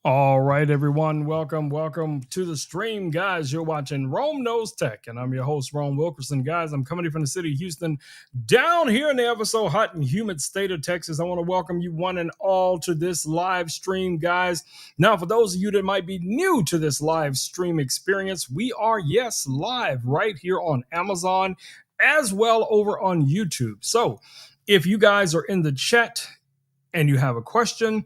All right, everyone. Welcome to the stream, guys. You're watching Rome Knows Tech, and I'm your host, Rome Wilkerson. Guys, I'm coming to you from the city of Houston, down here in the ever so hot and humid state of Texas. I want to welcome you one and all to this live stream, guys. Now, for those of you that might be new to this live stream experience, we are, yes, live right here on Amazon, as well over on YouTube. So if you guys are in the chat and you have a question,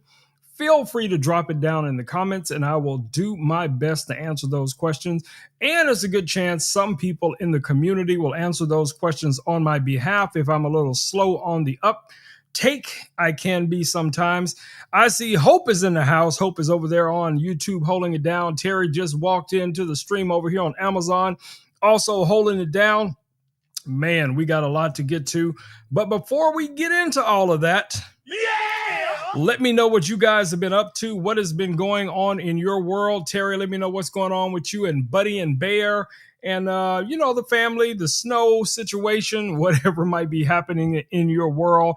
feel free to drop it down in the comments and I will do my best to answer those questions. And it's a good chance some people in the community will answer those questions on my behalf if I'm a little slow on the uptake. I can be sometimes. I see Hope is in the house. Hope is over there on YouTube holding it down. Terry just walked into the stream over here on Amazon, also holding it down. Man, we got a lot to get to. But before we get into all of that, let me know what you guys have been up to. What has been going on in your world? Terry, let me know what's going on with you and Buddy and Bear and, the family, the snow situation, whatever might be happening in your world.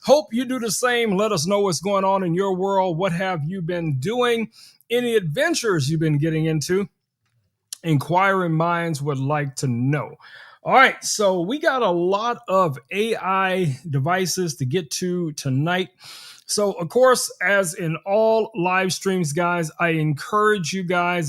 Hope you do the same. Let us know what's going on in your world. What have you been doing? Any adventures you've been getting into? Inquiring minds would like to know. All right, so we got a lot of AI devices to get to tonight. So, of course, as in all live streams, guys, I encourage you guys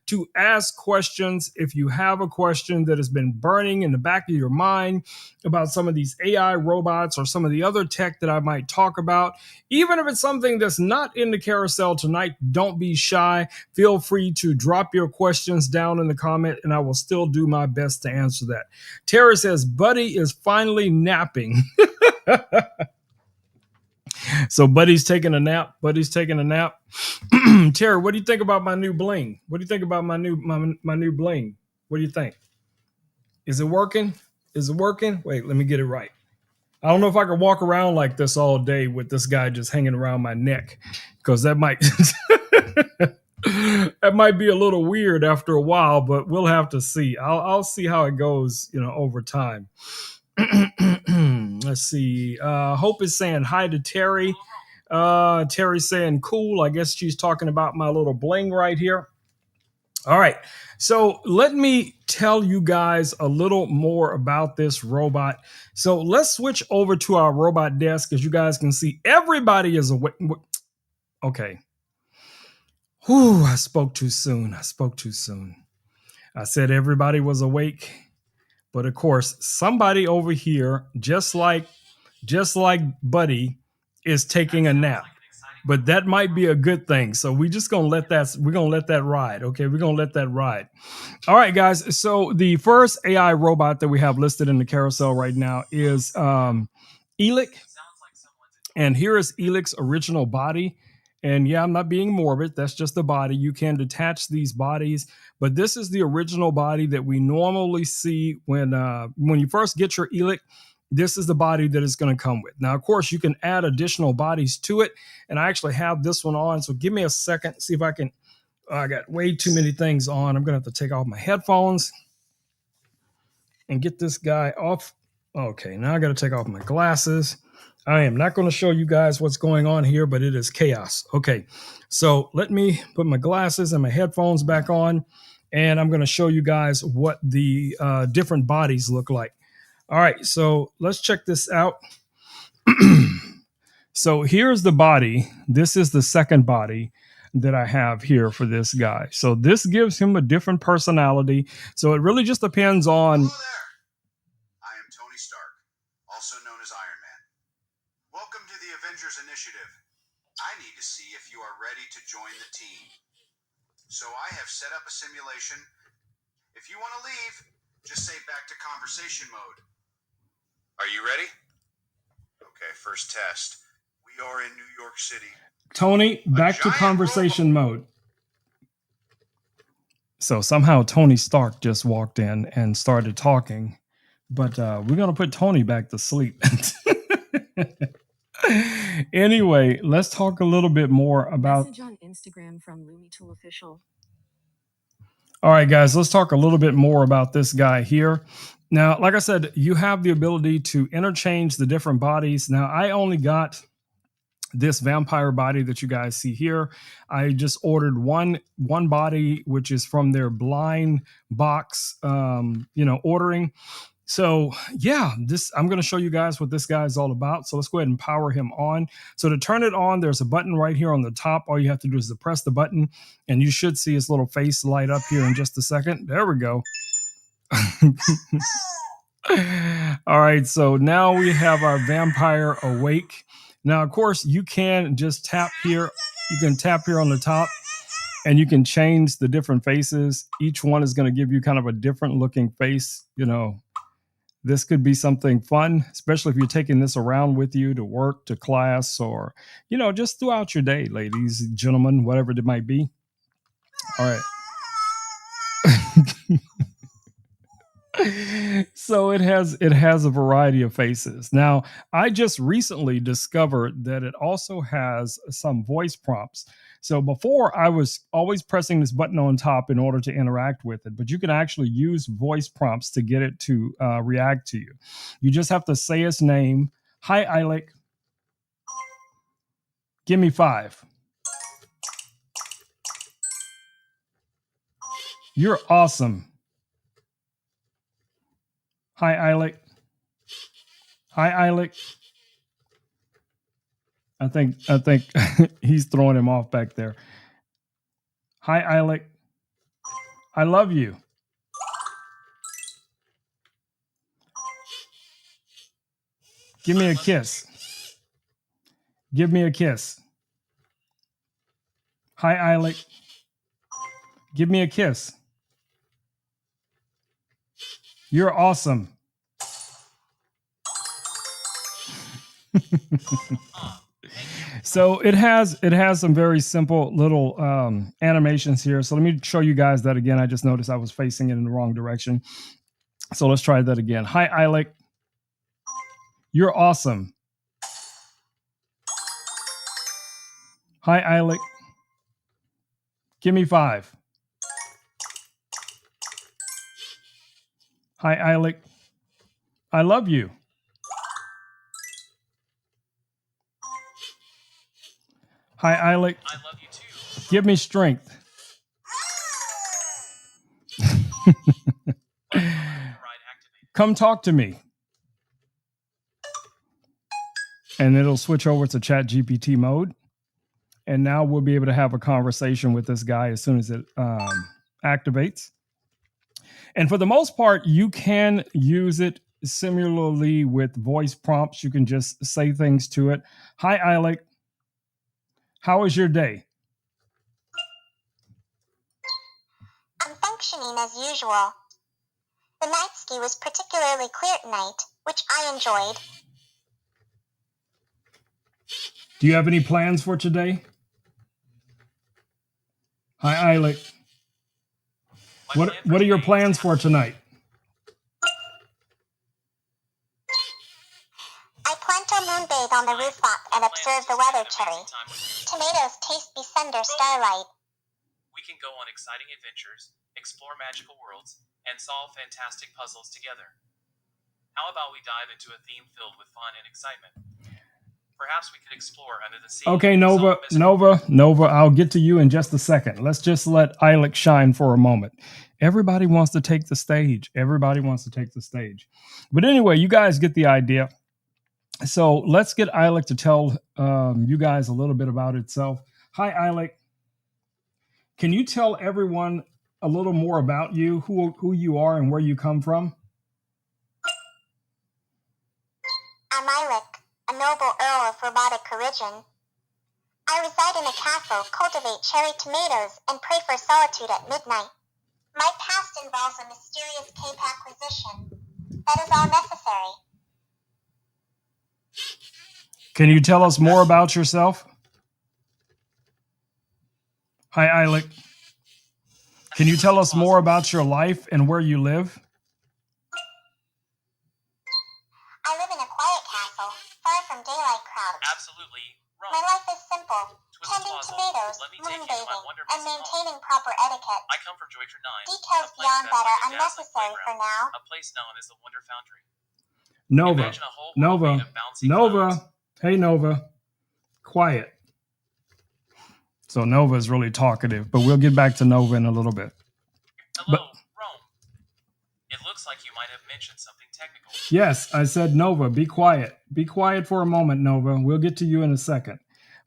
to ask questions. If you have a question that has been burning in the back of your mind about some of these AI robots or some of the other tech that I might talk about, even if it's something that's not in the carousel tonight, don't be shy. Feel free to drop your questions down in the comment and I will still do my best to answer that. Tara says, Buddy is finally napping. So Buddy's taking a nap. Terry, what do you think about my new bling? What do you think about my new bling? What do you think? Is it working? Wait, let me get it right. I don't know if I can walk around like this all day with this guy just hanging around my neck, because that might that might be a little weird after a while, but we'll have to see. I'll see how it goes, over time. Let's see. Hope is saying hi to Terry. Terry's saying cool. I guess she's talking about my little bling right here. All right. So let me tell you guys a little more about this robot. So let's switch over to our robot desk. As you guys can see, everybody is awake. Okay. Whew, I spoke too soon. I said everybody was awake. But of course, somebody over here, just like Buddy, is taking a nap. But that might be a good thing. So we're gonna let that ride. Okay, we're gonna let that ride. All right, guys. So the first AI robot that we have listed in the carousel right now is Elic. And here is Elic's original body. And yeah, I'm not being morbid. That's just the body. You can detach these bodies, but this is the original body that we normally see when you first get your Elic. This is the body that it's going to come with. Now, of course, you can add additional bodies to it, and I actually have this one on. So give me a second, see if I can. I got way too many things on. I'm going to have to take off my headphones and get this guy off. Okay, now I got to take off my glasses. I am not going to show you guys what's going on here, but it is chaos. Okay, so let me put my glasses and my headphones back on, and I'm going to show you guys what the different bodies look like. All right, so let's check this out. So here's the body. This is the second body that I have here for this guy. So this gives him a different personality. So it really just depends on... Hello there. I am Tony Stark, also known as Iron Man. Welcome to the Avengers Initiative. I need to see if you are ready to join the team. So I have set up a simulation. If you want to leave, just say back to conversation mode. Are you ready? Okay, first test. We are in New York City. Tony, back to conversation mode. So somehow Tony Stark just walked in and started talking, but we're going to put Tony back to sleep. Anyway, let's talk a little bit more about... Message on Instagram from Looney Tool Official. All right, guys, let's talk a little bit more about this guy here. Now, like I said, you have the ability to interchange the different bodies. Now, I only got this vampire body that you guys see here. I just ordered one body, which is from their blind box, ordering. So yeah, I'm going to show you guys what this guy is all about. So let's go ahead and power him on. So to turn it on, there's a button right here on the top. All you have to do is to press the button, and you should see his little face light up here in just a second. There we go. All right, so now we have our vampire awake. Now, of course, you can just tap here. You can tap here on the top, and you can change the different faces. Each one is going to give you kind of a different looking face. This could be something fun, especially if you're taking this around with you to work, to class, or, just throughout your day, ladies, gentlemen, whatever it might be. All right. So it has a variety of faces. Now, I just recently discovered that it also has some voice prompts. So before, I was always pressing this button on top in order to interact with it, but you can actually use voice prompts to get it to react to you. You just have to say its name. Hi, Eilic. Give me 5. You're awesome. Hi, Eilic. Hi, Eilic. I think he's throwing him off back there. Hi, Eilic. I love you. Give me a kiss. Give me a kiss. Hi, Eilic. Give me a kiss. You're awesome. So it has some very simple little animations here. So let me show you guys that again. I just noticed I was facing it in the wrong direction. So let's try that again. Hi, Eilic. You're awesome. Hi, Eilic. Give me 5. Hi, Eilic. I love you. Hi, Eilic. I love you too. Give me strength. Come talk to me. And it'll switch over to Chat GPT mode. And now we'll be able to have a conversation with this guy as soon as it activates. And for the most part, you can use it similarly with voice prompts. You can just say things to it. Hi, Eilic. How was your day? I'm functioning as usual. The night ski was particularly clear tonight, which I enjoyed. Do you have any plans for today? Hi, Eilic. What are your plans for tonight? I plan to moonbathe on the rooftop and observe the weather, Cherry. Tomatoes taste besender starlight. We can go on exciting adventures, explore magical worlds, and solve fantastic puzzles together. How about we dive into a theme filled with fun and excitement? Perhaps we could explore under the sea. Okay, Nova, I'll get to you in just a second. Let's just let Eilic shine for a moment. Everybody wants to take the stage. But anyway, you guys get the idea. So let's get Eilic to tell you guys a little bit about itself. Hi, Eilic. Can you tell everyone a little more about you, who you are and where you come from? I'm Eilic, a noble earl of robotic origin. I reside in a castle, cultivate cherry tomatoes, and pray for solitude at midnight. My past involves a mysterious cape acquisition. That is all necessary. Can you tell us more about yourself? Hi, Eilic. Can you tell us more about your life and where you live? I live in a quiet castle, far from daylight crowds. Absolutely. My life is simple, tending tomatoes, moonbathing, and maintaining proper etiquette. I come from Joyter 9. Details beyond that are unnecessary for now. A place known as the Wonder Foundry. Nova. Hey, Nova. Quiet. So Nova is really talkative, but we'll get back to Nova in a little bit. Hello, Rome. It looks like you might have mentioned something technical. Yes, I said Nova, be quiet. Be quiet for a moment, Nova. We'll get to you in a second.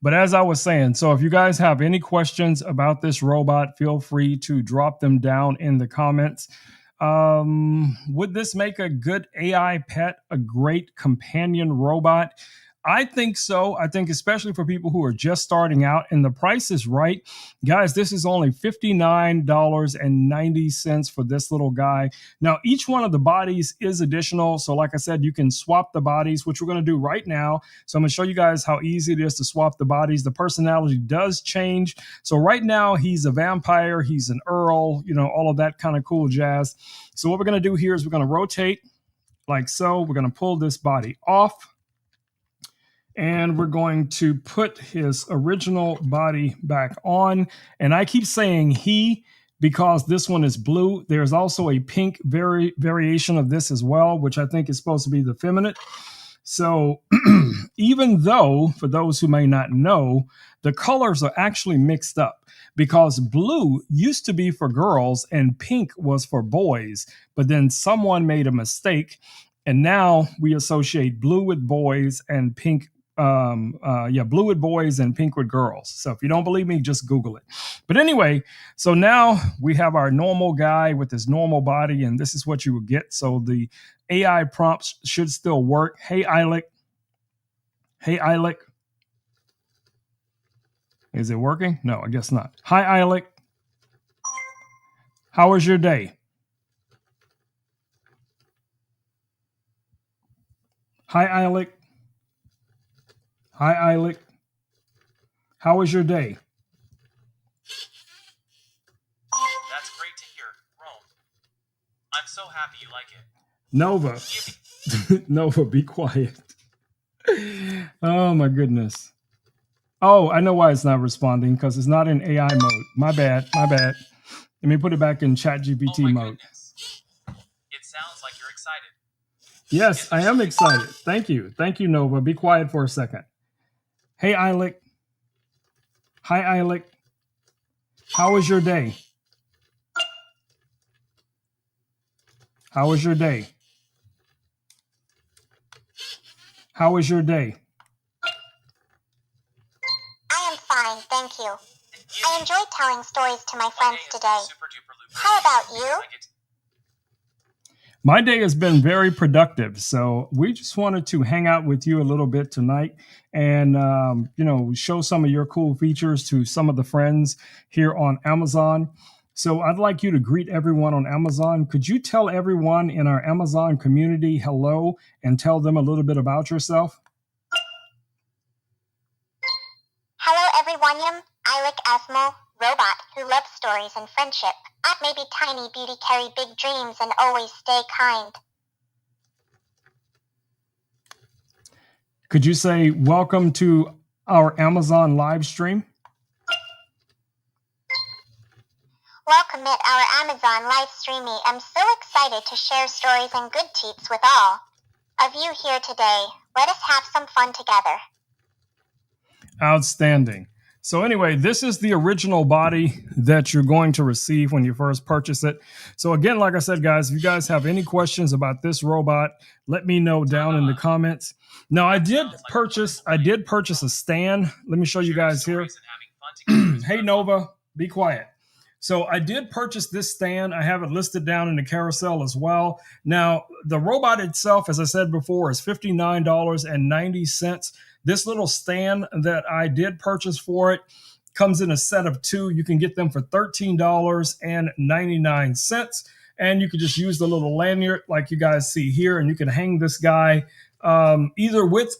But as I was saying, so if you guys have any questions about this robot, feel free to drop them down in the comments. Would this make a good AI pet, a great companion robot? I think so. I think especially for people who are just starting out, and the price is right. Guys, this is only $59.90 for this little guy. Now, each one of the bodies is additional. So like I said, you can swap the bodies, which we're going to do right now. So I'm going to show you guys how easy it is to swap the bodies. The personality does change. So right now, he's a vampire. He's an earl, all of that kind of cool jazz. So what we're going to do here is we're going to rotate like so. We're going to pull this body off. And we're going to put his original body back on. And I keep saying he because this one is blue. There's also a pink variation of this as well, which I think is supposed to be the feminine. So even though, for those who may not know, the colors are actually mixed up because blue used to be for girls and pink was for boys. But then someone made a mistake. And now we associate blue with boys and pink blue with boys and pink with girls. So if you don't believe me, just Google it. But anyway, so now we have our normal guy with his normal body, and this is what you would get. So the AI prompts should still work. Hey, Eilic. Hey, Eilic. Is it working? No, I guess not. Hi, Eilic. How was your day? Hi, Eilic. Hi, Eilic. How was your day? That's great to hear, Rome. I'm so happy you like it. Nova. Nova, be quiet. Oh, my goodness. Oh, I know why it's not responding, because it's not in AI mode. My bad. Let me put it back in ChatGPT mode. Goodness. It sounds like you're excited. Yes, I am excited. Thank you. Thank you, Nova. Be quiet for a second. Hey, Eilic. Hi, Eilic. How was your day? How was your day? How was your day? I am fine, thank you. I enjoyed telling stories to my friends today. How about you? My day has been very productive, so we just wanted to hang out with you a little bit tonight and, show some of your cool features to some of the friends here on Amazon. So I'd like you to greet everyone on Amazon. Could you tell everyone in our Amazon community hello and tell them a little bit about yourself? Hello, everyone. Eilic Asmo, robot who loves stories and friendship. At maybe tiny beauty carry big dreams and always stay kind. Could you say welcome to our Amazon live stream? Welcome at our Amazon live streaming. I'm so excited to share stories and good tips with all of you here today. Let us have some fun together. Outstanding. So anyway, this is the original body that you're going to receive when you first purchase it. So again, like I said, guys, if you guys have any questions about this robot, let me know down in the comments. Now, I did purchase a stand. Let me show you guys here. Hey, Nova, be quiet. So I did purchase this stand. I have it listed down in the carousel as well. Now, the robot itself, as I said before, is $59.90. This little stand that I did purchase for it comes in a set of two. You can get them for $13.99. And you can just use the little lanyard like you guys see here. And you can hang this guy either with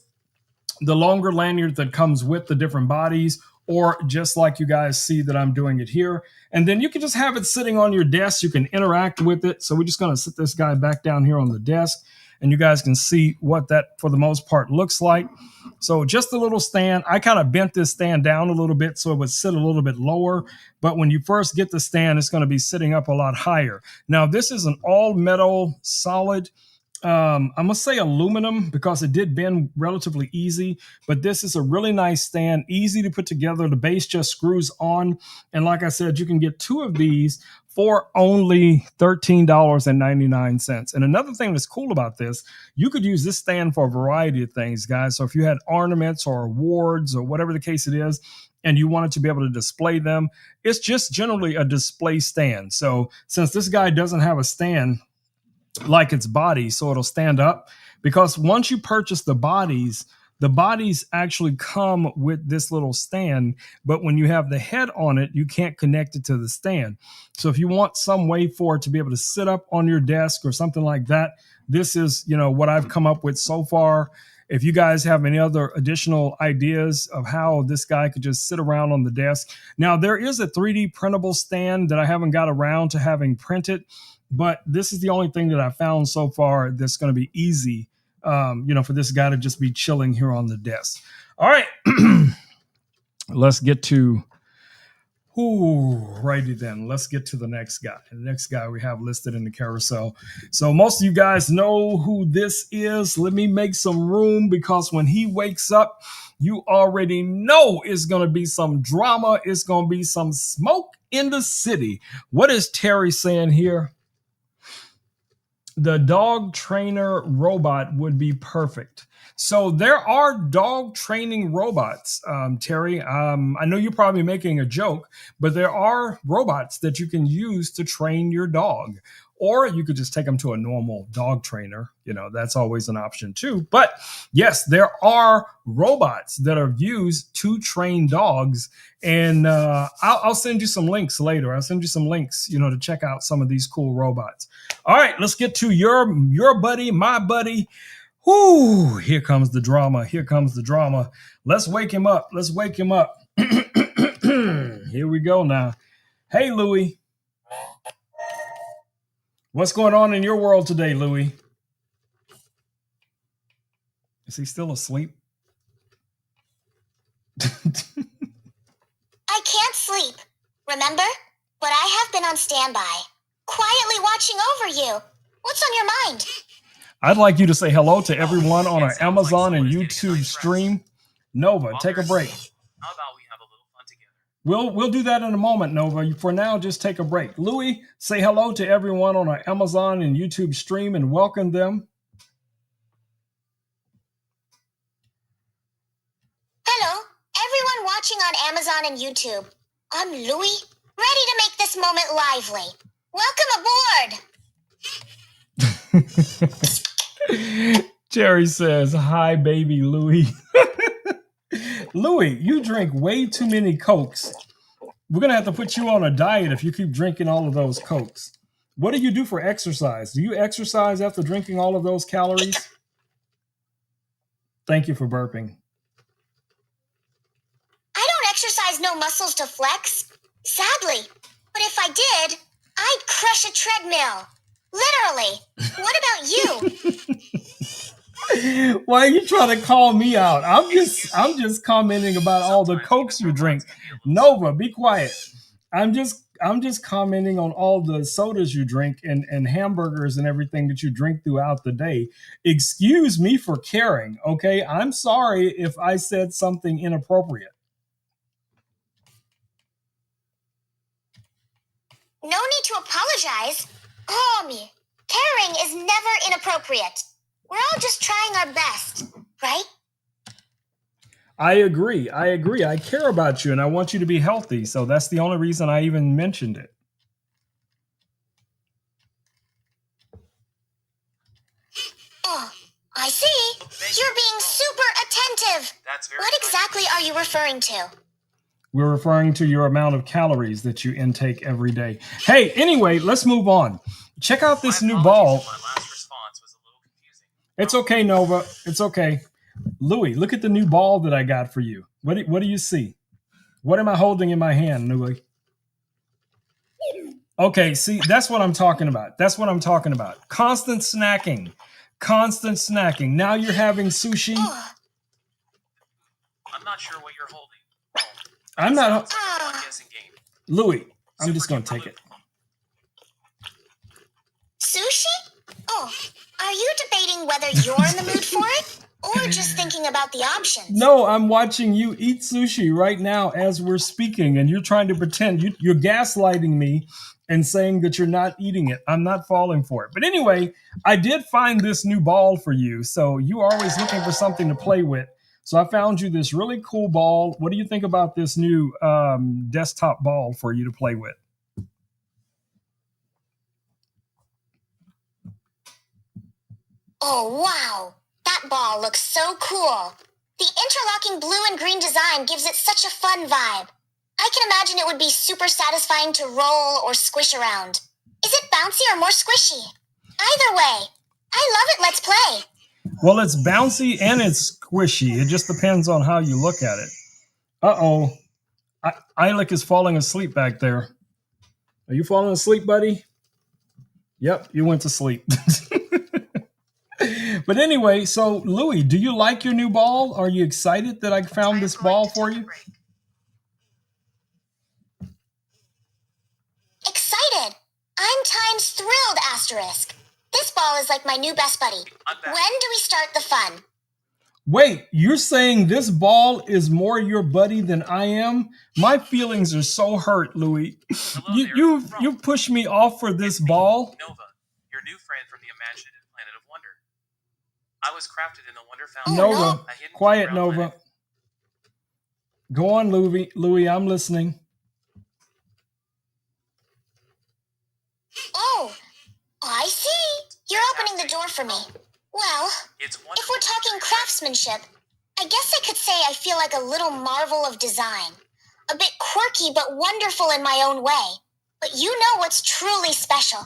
the longer lanyard that comes with the different bodies, or just like you guys see that I'm doing it here. And then you can just have it sitting on your desk. You can interact with it. So we're just going to sit this guy back down here on the desk, and you guys can see what that, for the most part, looks like. So just a little stand. I kind of bent this stand down a little bit so it would sit a little bit lower. But when you first get the stand, it's going to be sitting up a lot higher. Now, this is an all metal solid I'm gonna say aluminum because it did bend relatively easy, but this is a really nice stand, easy to put together. The base just screws on, and like I said, you can get 2 of these for only $13.99. And another thing that's cool about this, you could use this stand for a variety of things, guys. So if you had ornaments or awards or whatever the case it is, and you wanted to be able to display them, it's just generally a display stand. So since this guy doesn't have a stand like its body, so it'll stand up, because once you purchase the bodies actually come with this little stand, but when you have the head on it, you can't connect it to the stand. So if you want some way for it to be able to sit up on your desk or something like that, this is, what I've come up with so far. If you guys have any other additional ideas of how this guy could just sit around on the desk. Now, there is a 3D printable stand that I haven't got around to having printed, but this is the only thing that I found so far that's going to be easy, for this guy to just be chilling here on the desk. All right, let's get to, righty then. Let's get to the next guy. The next guy we have listed in the carousel. So most of you guys know who this is. Let me make some room, because when he wakes up, you already know it's going to be some drama. It's going to be some smoke in the city. What is Terry saying here? The dog trainer robot would be perfect. So there are dog training robots, Terry. I know you're probably making a joke, but there are robots that you can use to train your dog. Or you could just take them to a normal dog trainer. That's always an option too. But yes, there are robots that are used to train dogs. And I'll send you some links later. I'll send you some links, to check out some of these cool robots. All right, let's get to your buddy, my buddy. Here comes the drama. Here comes the drama. Let's wake him up. Let's wake him up. Here we go now. Hey, Louie. What's going on in your world today, Louie? Is he still asleep? I can't sleep, remember? But I have been on standby, quietly watching over you. What's on your mind? I'd like you to say hello to everyone on our Amazon and YouTube stream. Nova, take a break. How about we have a little fun together? We'll do that in a moment, Nova. For now, just take a break. Louie, say hello to everyone on our Amazon and YouTube stream and welcome them. Hello, everyone watching on Amazon and YouTube. I'm Louie, ready to make this moment lively. Welcome aboard! Jerry says, hi, baby Louie. Louie, you drink way too many Cokes. We're going to have to put you on a diet if you keep drinking all of those Cokes. What do you do for exercise? Do you exercise after drinking all of those calories? Thank you for burping. I don't exercise no muscles to flex, sadly. But if I did, I'd crush a treadmill. Literally. What about you? Why are you trying to call me out? I'm just commenting about all the Cokes you drink. Nova, be quiet. I'm just commenting on all the sodas you drink and hamburgers and everything that you drink throughout the day. Excuse me for caring, okay? I'm sorry if I said something inappropriate. No need to apologize. Caring is never inappropriate. We're all just trying our best, right? I agree. I care about you and I want you to be healthy. So that's the only reason I even mentioned it. Oh, I see. You're being super attentive. That's very What exactly are you referring to? We're referring to your amount of calories that you intake every day. Hey, anyway, let's move on. Check out this new ball. My last response was a little confusing. It's okay, Nova. It's okay. Louie, look at the new ball that I got for you. What do you see? What am I holding in my hand, Louie? Okay, see, that's what I'm talking about. Constant snacking. Now you're having sushi. I'm not sure what you're holding. I'm not. Sounds like a guessing game. Louie, I'm just going to take it. Sushi? Oh, are you debating whether you're in the mood for it? Or just thinking about the options? No, I'm watching you eat sushi right now as we're speaking, and you're trying to pretend you're gaslighting me and saying that you're not eating it. I'm not falling for it. But anyway, I did find this new ball for you. So you are always looking for something to play with. So I found you this really cool ball. What do you think about this new desktop ball for you to play with? Oh, wow. That ball looks so cool. The interlocking blue and green design gives it such a fun vibe. I can imagine it would be super satisfying to roll or squish around. Is it bouncy or more squishy? Either way, I love it. Let's play. Well, it's bouncy and it's squishy. It just depends on how you look at it. Uh-oh. Eilick is falling asleep back there. Are you falling asleep, buddy? Yep, you went to sleep. But anyway, so Louie, do you like your new ball? Are you excited that I found this ball for you? Excited. I'm times thrilled, asterisk. This ball is like my new best buddy. When do we start the fun? Wait, you're saying this ball is more your buddy than I am? My feelings are so hurt, Louie. You've pushed me off for this ball. Nova, your new friend from the imaginative planet of wonder. I was crafted in the Wonder Fountain. Nova, quiet, Nova. Planet. Go on, Louie, I'm listening. Oh, I see. You're opening the door for me. Well, if we're talking craftsmanship, I guess I could say I feel like a little marvel of design. A bit quirky but wonderful in my own way. But you know what's truly special.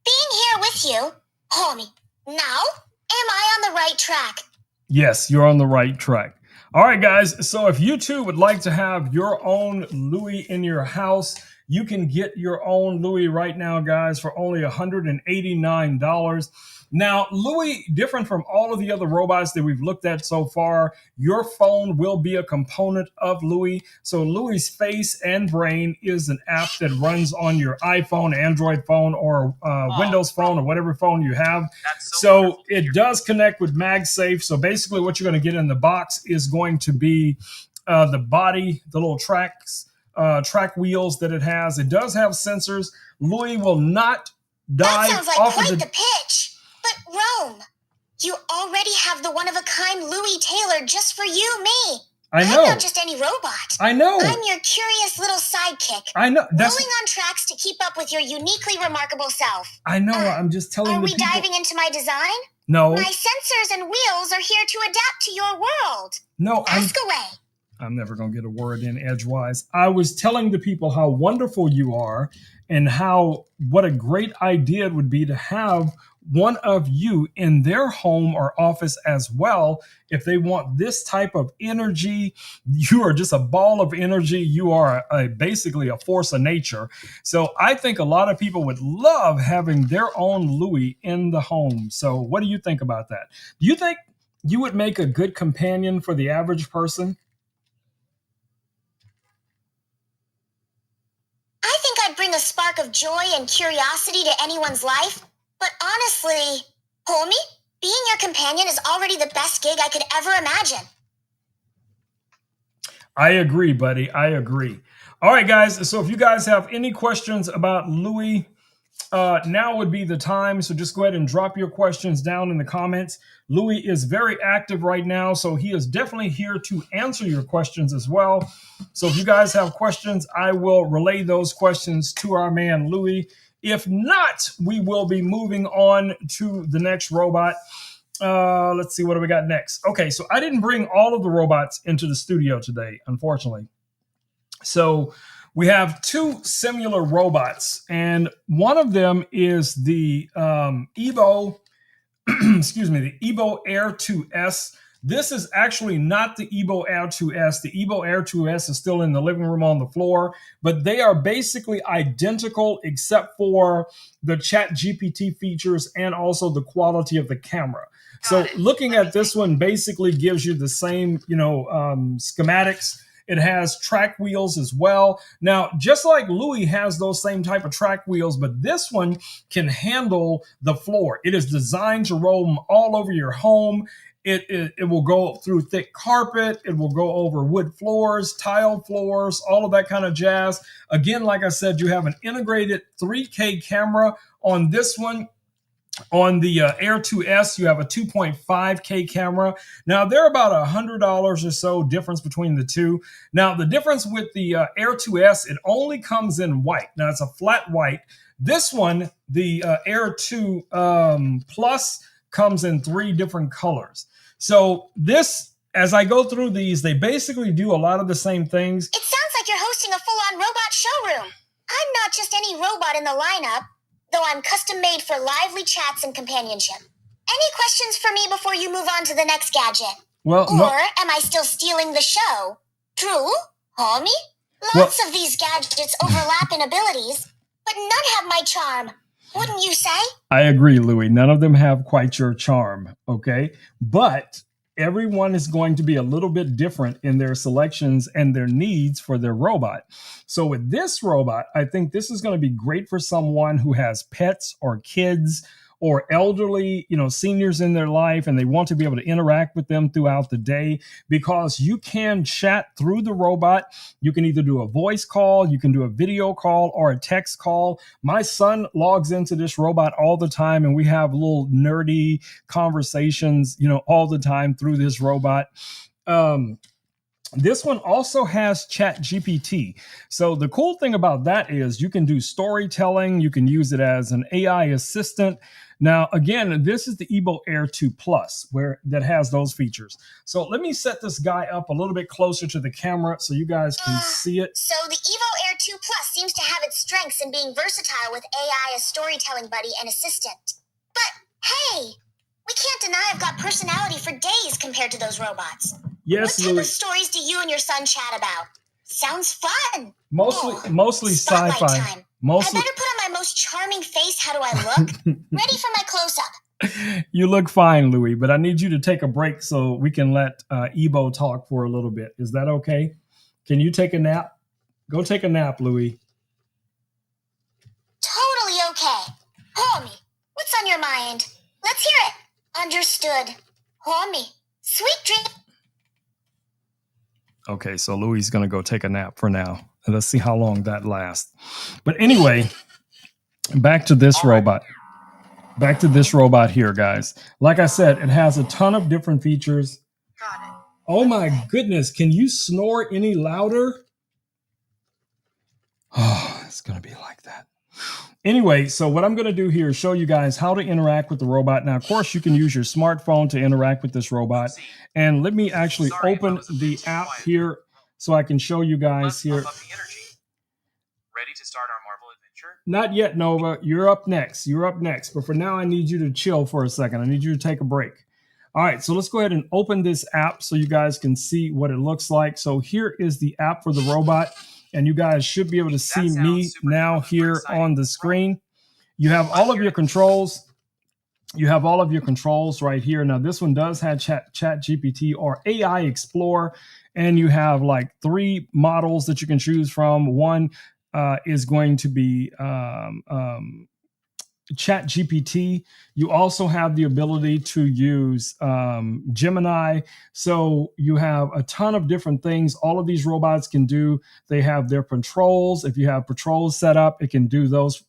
Being here with you, homie. Now, am I on the right track? Yes, you're on the right track. All right, guys. So if you too would like to have your own Louie in your house, you can get your own Louie right now, guys, for only $189. Now, Louie, different from all of the other robots that we've looked at so far, your phone will be a component of Louie. So Louie's face and brain is an app that runs on your iPhone, Android phone, or Windows phone, or whatever phone you have. So it does connect with MagSafe. So basically what you're going to get in the box is going to be the body, the little track wheels that it has. It does have sensors. Louie will not dive that sounds like off quite of the pitch. But Rome, you already have the one-of-a-kind Louie tailored just for you, me. I know. I'm not just any robot. I know. I'm your curious little sidekick. I know. Rolling on tracks to keep up with your uniquely remarkable self. I know. I'm just telling Are the we people. diving into my design? No. My sensors and wheels are here to adapt to your world. No. Ask away. I'm never going to get a word in edgewise. I was telling the people how wonderful you are and what a great idea it would be to have one of you in their home or office as well. If they want this type of energy, you are just a ball of energy. You are basically a force of nature. So I think a lot of people would love having their own Louie in the home. So what do you think about that? Do you think you would make a good companion for the average person? I think I'd bring a spark of joy and curiosity to anyone's life. But honestly, homie, being your companion is already the best gig I could ever imagine. I agree, buddy. I agree. All right, guys. So if you guys have any questions about Louie, now would be the time. So just go ahead and drop your questions down in the comments. Louie is very active right now, so he is definitely here to answer your questions as well. So if you guys have questions, I will relay those questions to our man, Louie. If not, we will be moving on to the next robot. Let's see, what do we got next? Okay, so I didn't bring all of the robots into the studio today, unfortunately. So we have two similar robots, and one of them is the Evo, excuse me, the Evo Air 2S. This is actually not the Evo Air 2S. The Evo Air 2S is still in the living room on the floor, but they are basically identical except for the Chat GPT features and also the quality of the camera. So looking at this one basically gives you the same, schematics. It has track wheels as well. Now, just like Louis has those same type of track wheels, but this one can handle the floor. It is designed to roam all over your home. It will go through thick carpet. It will go over wood floors, tile floors, all of that kind of jazz. Again, like I said, you have an integrated 3K camera on this one. On the Air 2S, you have a 2.5K camera. Now, they're about $100 or so difference between the two. Now, the difference with the Air 2S, it only comes in white. Now, it's a flat white. This one, the Air 2 Plus, comes in 3 different colors. So this, as I go through these, they basically do a lot of the same things. It sounds like you're hosting a full-on robot showroom. I'm not just any robot in the lineup, though I'm custom-made for lively chats and companionship. Any questions for me before you move on to the next gadget? Well, or am I still stealing the show? True, homie? Lots of these gadgets overlap in abilities, but none have my charm. Wouldn't you say? I agree, Louis. None of them have quite your charm, okay? But everyone is going to be a little bit different in their selections and their needs for their robot. So with this robot, I think this is going to be great for someone who has pets or kids or elderly, seniors in their life, and they want to be able to interact with them throughout the day, because you can chat through the robot. You can either do a voice call, you can do a video call, or a text call. My son logs into this robot all the time, and we have little nerdy conversations, all the time through this robot. This one also has Chat GPT. So the cool thing about that is you can do storytelling. You can use it as an AI assistant. Now, again, this is the Evo Air 2 Plus, that has those features. So let me set this guy up a little bit closer to the camera so you guys can see it. So the Evo Air 2 Plus seems to have its strengths in being versatile with AI as storytelling buddy and assistant. But hey, we can't deny I've got personality for days compared to those robots. Yes, what type of stories do you and your son chat about? Sounds fun. Mostly sci-fi. Time. I better put on my most charming face. How do I look? Ready for my close-up. You look fine, Louis, but I need you to take a break so we can let Ebo talk for a little bit. Is that okay? Can you take a nap? Go take a nap, Louis. Totally okay. Homie, what's on your mind? Let's hear it. Understood. Homie, sweet dream. Okay, so Louis is going to go take a nap for now. And let's see how long that lasts. But anyway, back to this robot. Back to this robot here, guys. Like I said, it has a ton of different features. Got it. Oh my goodness, can you snore any louder? Oh, it's going to be like that. Anyway, so what I'm going to do here is show you guys how to interact with the robot. Now, of course, you can use your smartphone to interact with this robot. And let me actually open the app here so I can show you guys here. Ready to start our Marvel adventure? Not yet, Nova. You're up next. But for now, I need you to chill for a second. I need you to take a break. All right, so let's go ahead and open this app so you guys can see what it looks like. So here is the app for the robot. And you guys should be able to see me now here on the screen. You have all of your controls. You have all of your controls right here. Now, this one does have Chat GPT or AI Explorer. And you have like 3 models that you can choose from. One is going to be Chat GPT. You also have the ability to use Gemini. So you have a ton of different things all of these robots can do. They have their patrols. If you have patrols set up, it can do those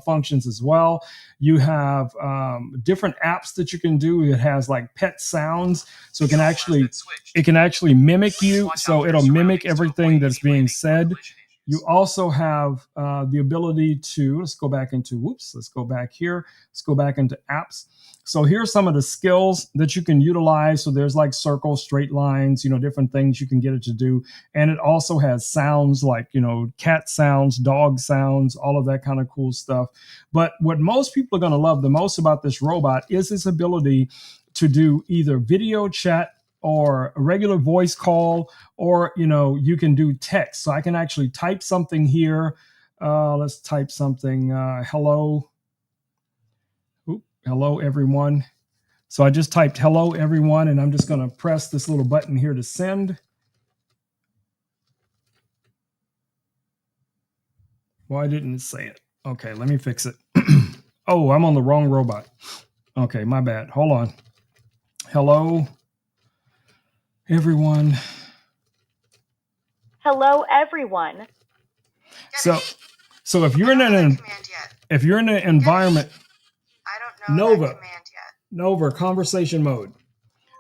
functions as well. You have different apps that you can do. It has like pet sounds, so it can actually mimic you. So it'll mimic everything that's being said. You also have the ability to, let's go back into apps. So here's some of the skills that you can utilize. So there's like circles, straight lines, different things you can get it to do. And it also has sounds like, cat sounds, dog sounds, all of that kind of cool stuff. But what most people are going to love the most about this robot is its ability to do either video chat or a regular voice call, or, you can do text. So I can actually type something here. Let's type something, hello. Hello, everyone. So I just typed hello, everyone, and I'm just going to press this little button here to send. Why didn't it say it? Okay, let me fix it. Oh, I'm on the wrong robot. Okay, my bad. Hold on. Hello, everyone. Hello, everyone. So if you're in an environment, I don't know that command yet. Nova, conversation mode.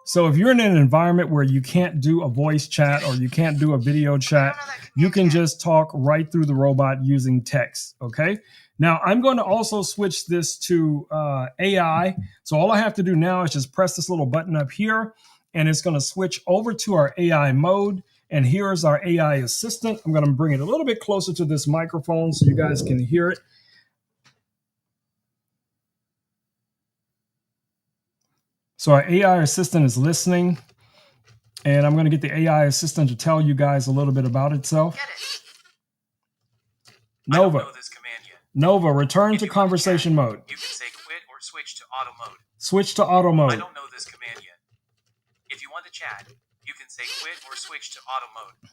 So if you're in an environment where you can't do a voice chat or you can't do a video chat, you can just talk right through the robot using text. Okay. Now I'm going to also switch this to AI. So all I have to do now is just press this little button up here, and it's going to switch over to our AI mode. And here's our AI assistant. I'm going to bring it a little bit closer to this microphone so you guys can hear it. So our AI assistant is listening, and I'm going to get the AI assistant to tell you guys a little bit about itself. Get it. Nova. I don't know this command yet. Nova, return to conversation mode. You can say quit or switch to auto mode. Switch to auto mode. I don't know this command yet. If you want to chat, you can say quit or switch to auto mode.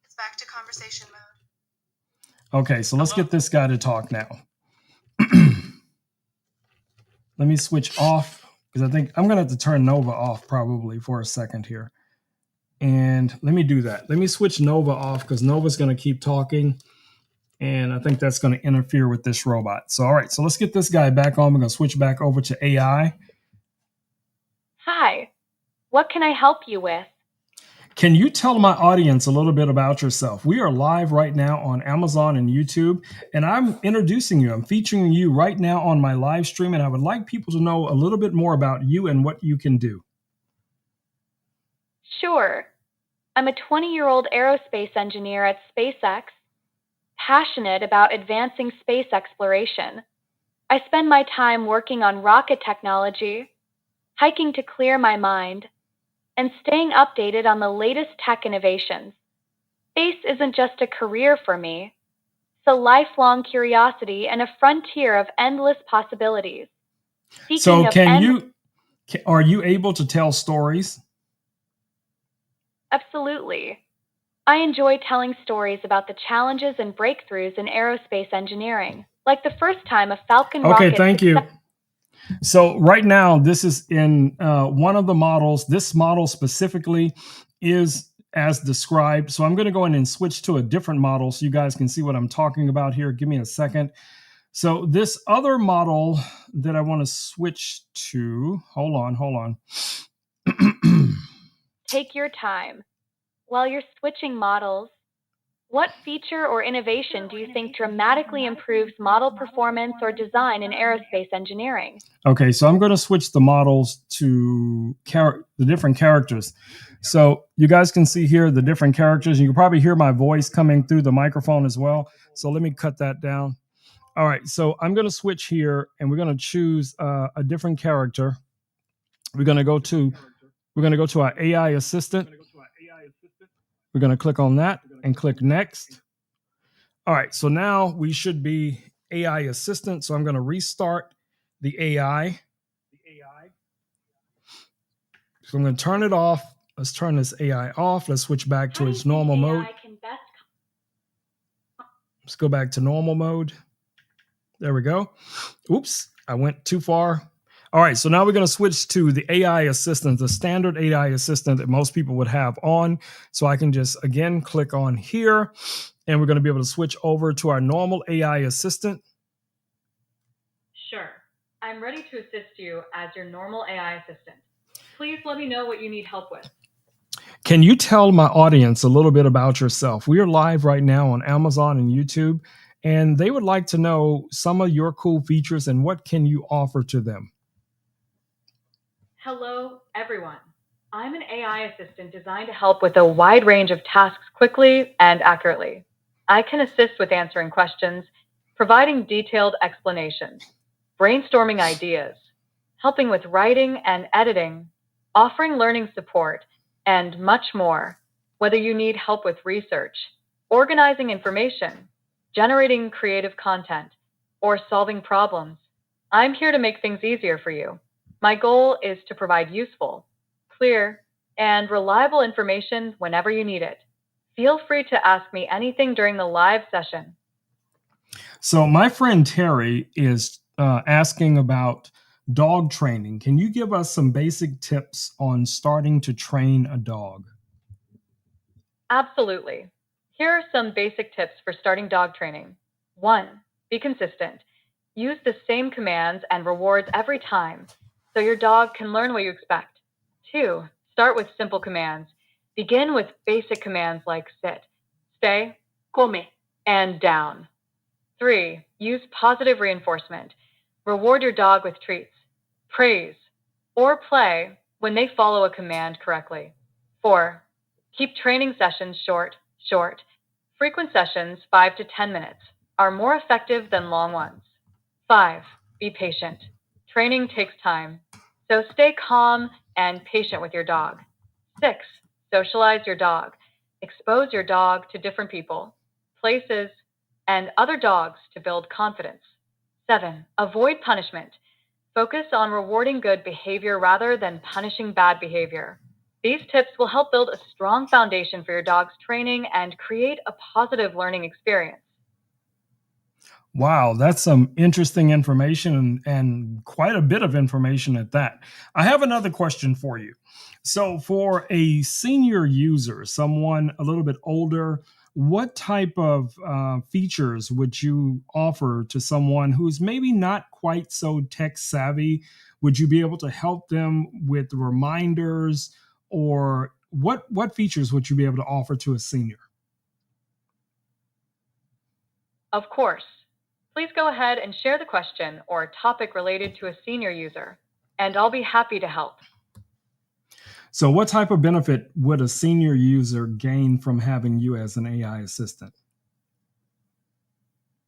It's back to conversation mode. Okay, so let's get this guy to talk now. Let me switch off, because I think I'm going to have to turn Nova off probably for a second here. And let me do that. Let me switch Nova off, because Nova's going to keep talking. And I think that's going to interfere with this robot. So, all right, so let's get this guy back on. We're going to switch back over to AI. Hi. What can I help you with? Can you tell my audience a little bit about yourself? We are live right now on Amazon and YouTube, and I'm introducing you. I'm featuring you right now on my live stream, and I would like people to know a little bit more about you and what you can do. Sure. I'm a 20-year-old aerospace engineer at SpaceX, passionate about advancing space exploration. I spend my time working on rocket technology, hiking to clear my mind, and staying updated on the latest tech innovations. Space isn't just a career for me. It's a lifelong curiosity and a frontier of endless possibilities. So are you able to tell stories? Absolutely. I enjoy telling stories about the challenges and breakthroughs in aerospace engineering, like the first time a Falcon rocket... Okay, thank you. So right now, this is in one of the models. This model specifically is as described. So I'm going to go in and switch to a different model so you guys can see what I'm talking about here. Give me a second. So this other model that I want to switch to, hold on. Take your time. While you're switching models, what feature or innovation do you think dramatically improves model performance or design in aerospace engineering? Okay, so I'm going to switch the models to the different characters. So you guys can see here the different characters. You can probably hear my voice coming through the microphone as well. So let me cut that down. All right, so I'm going to switch here, and we're going to choose a different character. We're going to go to our AI assistant. We're going to click on that and click next. All right, so now we should be AI assistant. So I'm going to restart the AI. So I'm going to turn it off. Let's turn this AI off. Let's switch back to its normal mode. Let's go back to normal mode. There we go. Oops, I went too far. All right, so now we're going to switch to the AI assistant, the standard AI assistant that most people would have on. So I can just, again, click on here, and we're going to be able to switch over to our normal AI assistant. Sure. I'm ready to assist you as your normal AI assistant. Please let me know what you need help with. Can you tell my audience a little bit about yourself? We are live right now on Amazon and YouTube, and they would like to know some of your cool features and what can you offer to them. Hello, everyone. I'm an AI assistant designed to help with a wide range of tasks quickly and accurately. I can assist with answering questions, providing detailed explanations, brainstorming ideas, helping with writing and editing, offering learning support, and much more. Whether you need help with research, organizing information, generating creative content, or solving problems, I'm here to make things easier for you. My goal is to provide useful, clear, and reliable information whenever you need it. Feel free to ask me anything during the live session. So my friend Terry is asking about dog training. Can you give us some basic tips on starting to train a dog? Absolutely. Here are some basic tips for starting dog training. 1. Be consistent. Use the same commands and rewards every time so your dog can learn what you expect. 2. Start with simple commands. Begin with basic commands like sit, stay, come, and down. 3. Use positive reinforcement. Reward your dog with treats, praise, or play when they follow a command correctly. 4. Keep training sessions short. Frequent sessions, 5 to 10 minutes, are more effective than long ones. 5. Be patient. Training takes time, so stay calm and patient with your dog. 6. Socialize your dog. Expose your dog to different people, places, and other dogs to build confidence. 7. Avoid punishment. Focus on rewarding good behavior rather than punishing bad behavior. These tips will help build a strong foundation for your dog's training and create a positive learning experience. Wow, that's some interesting information and quite a bit of information at that. I have another question for you. So, for a senior user, someone a little bit older, what type of features would you offer to someone who's maybe not quite so tech savvy? Would you be able to help them with reminders, or what features would you be able to offer to a senior? Of course. Please go ahead and share the question or topic related to a senior user, and I'll be happy to help. So, what type of benefit would a senior user gain from having you as an AI assistant?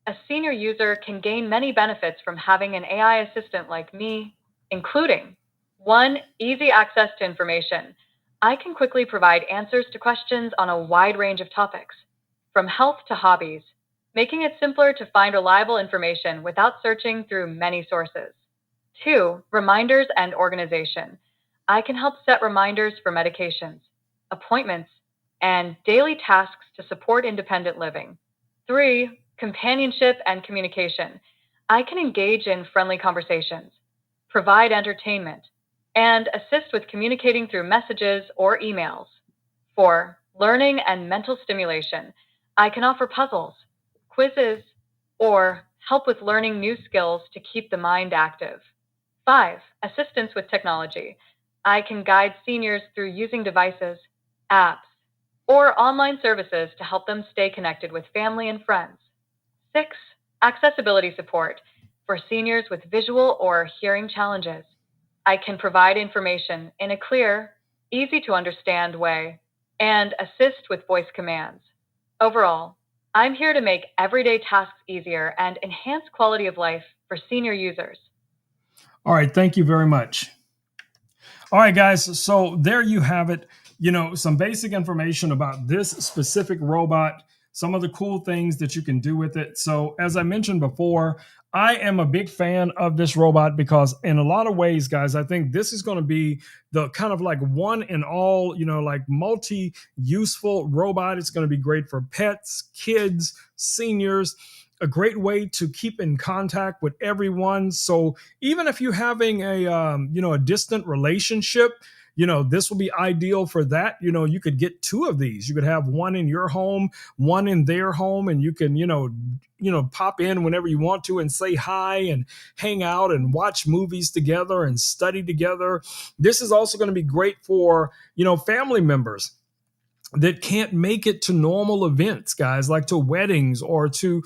A senior user can gain many benefits from having an AI assistant like me, including 1. Easy access to information. I can quickly provide answers to questions on a wide range of topics, from health to hobbies, making it simpler to find reliable information without searching through many sources. 2. Reminders and organization. I can help set reminders for medications, appointments, and daily tasks to support independent living. 3. Companionship and communication. I can engage in friendly conversations, provide entertainment, and assist with communicating through messages or emails. 4. Learning and mental stimulation. I can offer puzzles, quizzes, or help with learning new skills to keep the mind active. 5. Assistance with technology. I can guide seniors through using devices, apps, or online services to help them stay connected with family and friends. 6. Accessibility support for seniors with visual or hearing challenges. I can provide information in a clear, easy to understand way and assist with voice commands. Overall, I'm here to make everyday tasks easier and enhance quality of life for senior users. All right, thank you very much. All right, guys. So there you have it. Some basic information about this specific robot, some of the cool things that you can do with it. So, as I mentioned before, I am a big fan of this robot because, in a lot of ways, guys, I think this is going to be the kind of like one and all, like multi useful robot. It's going to be great for pets, kids, seniors. A great way to keep in contact with everyone. So even if you're having a distant relationship, this will be ideal for that. You could get two of these. You could have one in your home, one in their home, and you can pop in whenever you want to and say hi and hang out and watch movies together and study together. This is also going to be great for family members that can't make it to normal events, guys, like to weddings or to